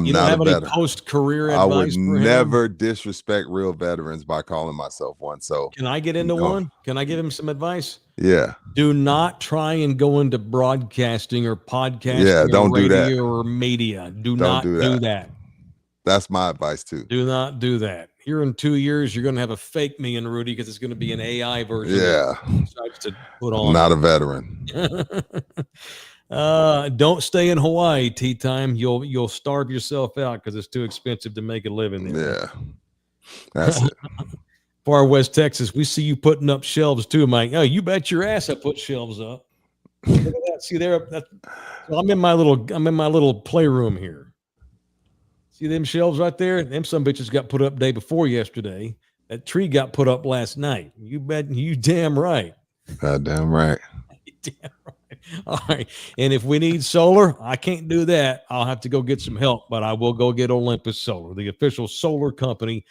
Speaker 3: You
Speaker 2: don't have
Speaker 3: a
Speaker 2: any
Speaker 3: veteran.
Speaker 2: Post-career advice.
Speaker 3: I would
Speaker 2: for him?
Speaker 3: never disrespect real veterans by calling myself one. So
Speaker 2: can I get into one? Can I give him some advice?
Speaker 3: Yeah.
Speaker 2: Do not try and go into broadcasting or podcasting.
Speaker 3: Yeah, don't do that.
Speaker 2: Or media. Do not do that.
Speaker 3: That's my advice too.
Speaker 2: Do not do that. Here in 2 years, you're going to have a fake me and Rudy because it's going to be an AI version.
Speaker 3: Yeah.
Speaker 2: To put on.
Speaker 3: Not a veteran.
Speaker 2: Don't stay in Hawaii, tea time. You'll starve yourself out because it's too expensive to make a living there.
Speaker 3: Yeah. That's it.
Speaker 2: Far West Texas, we see you putting up shelves too, Mike. Oh, you bet your ass I put shelves up. Look at that. See there. So I'm in my little playroom here. See them shelves right there? Them some bitches got put up day before yesterday. That tree got put up last night. You bet. You damn right.
Speaker 3: Damn right.
Speaker 2: Damn right. All right. And if we need solar, I can't do that. I'll have to go get some help, but I will go get Olympus Solar, the official solar company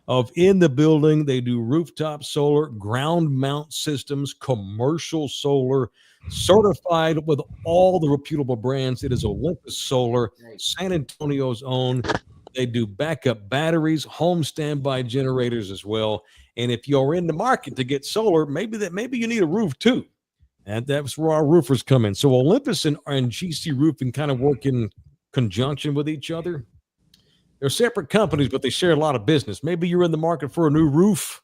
Speaker 2: of In the Building. They do rooftop solar, ground mount systems, commercial solar, certified with all the reputable brands. It is Olympus Solar, San Antonio's own. They do backup batteries, home standby generators as well. And if you're in the market to get solar, maybe you need a roof too. And that's where our roofers come in. So Olympus and GC Roofing kind of work in conjunction with each other. They're separate companies, but they share a lot of business. Maybe you're in the market for a new roof.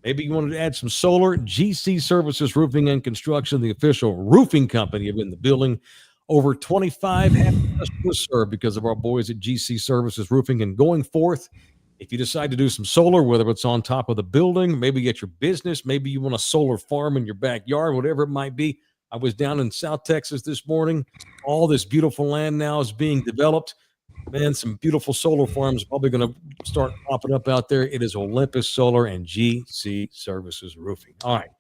Speaker 2: Maybe you wanted to add some solar. GC Services Roofing and Construction, the official roofing company of In the Building. Over 25 happy customers served because of our boys at GC Services Roofing. And going forth, if you decide to do some solar, whether it's on top of the building, maybe at your business, maybe you want a solar farm in your backyard, whatever it might be. I was down in South Texas this morning. All this beautiful land now is being developed. Man, some beautiful solar farms probably going to start popping up out there. It is Olympus Solar and GC Services Roofing. All right.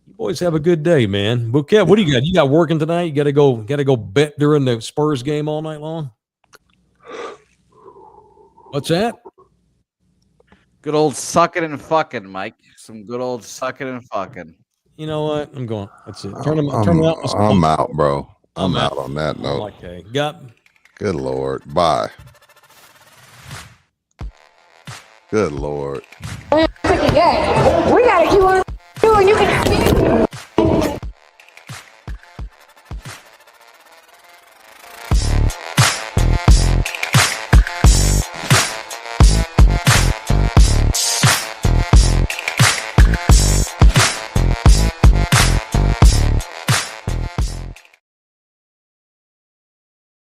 Speaker 2: You boys have a good day, man. But Kev, what do you got? You got working tonight? You got to go bet during the Spurs game all night long? What's that?
Speaker 4: Good old sucking and fucking, Mike. Some good old sucking and fucking.
Speaker 2: You know what? I'm going. That's it.
Speaker 3: I'm out, bro. I'm out on that note.
Speaker 2: Okay.
Speaker 3: Good Lord. Bye. Good Lord.
Speaker 7: We gotta keep on doing. You can.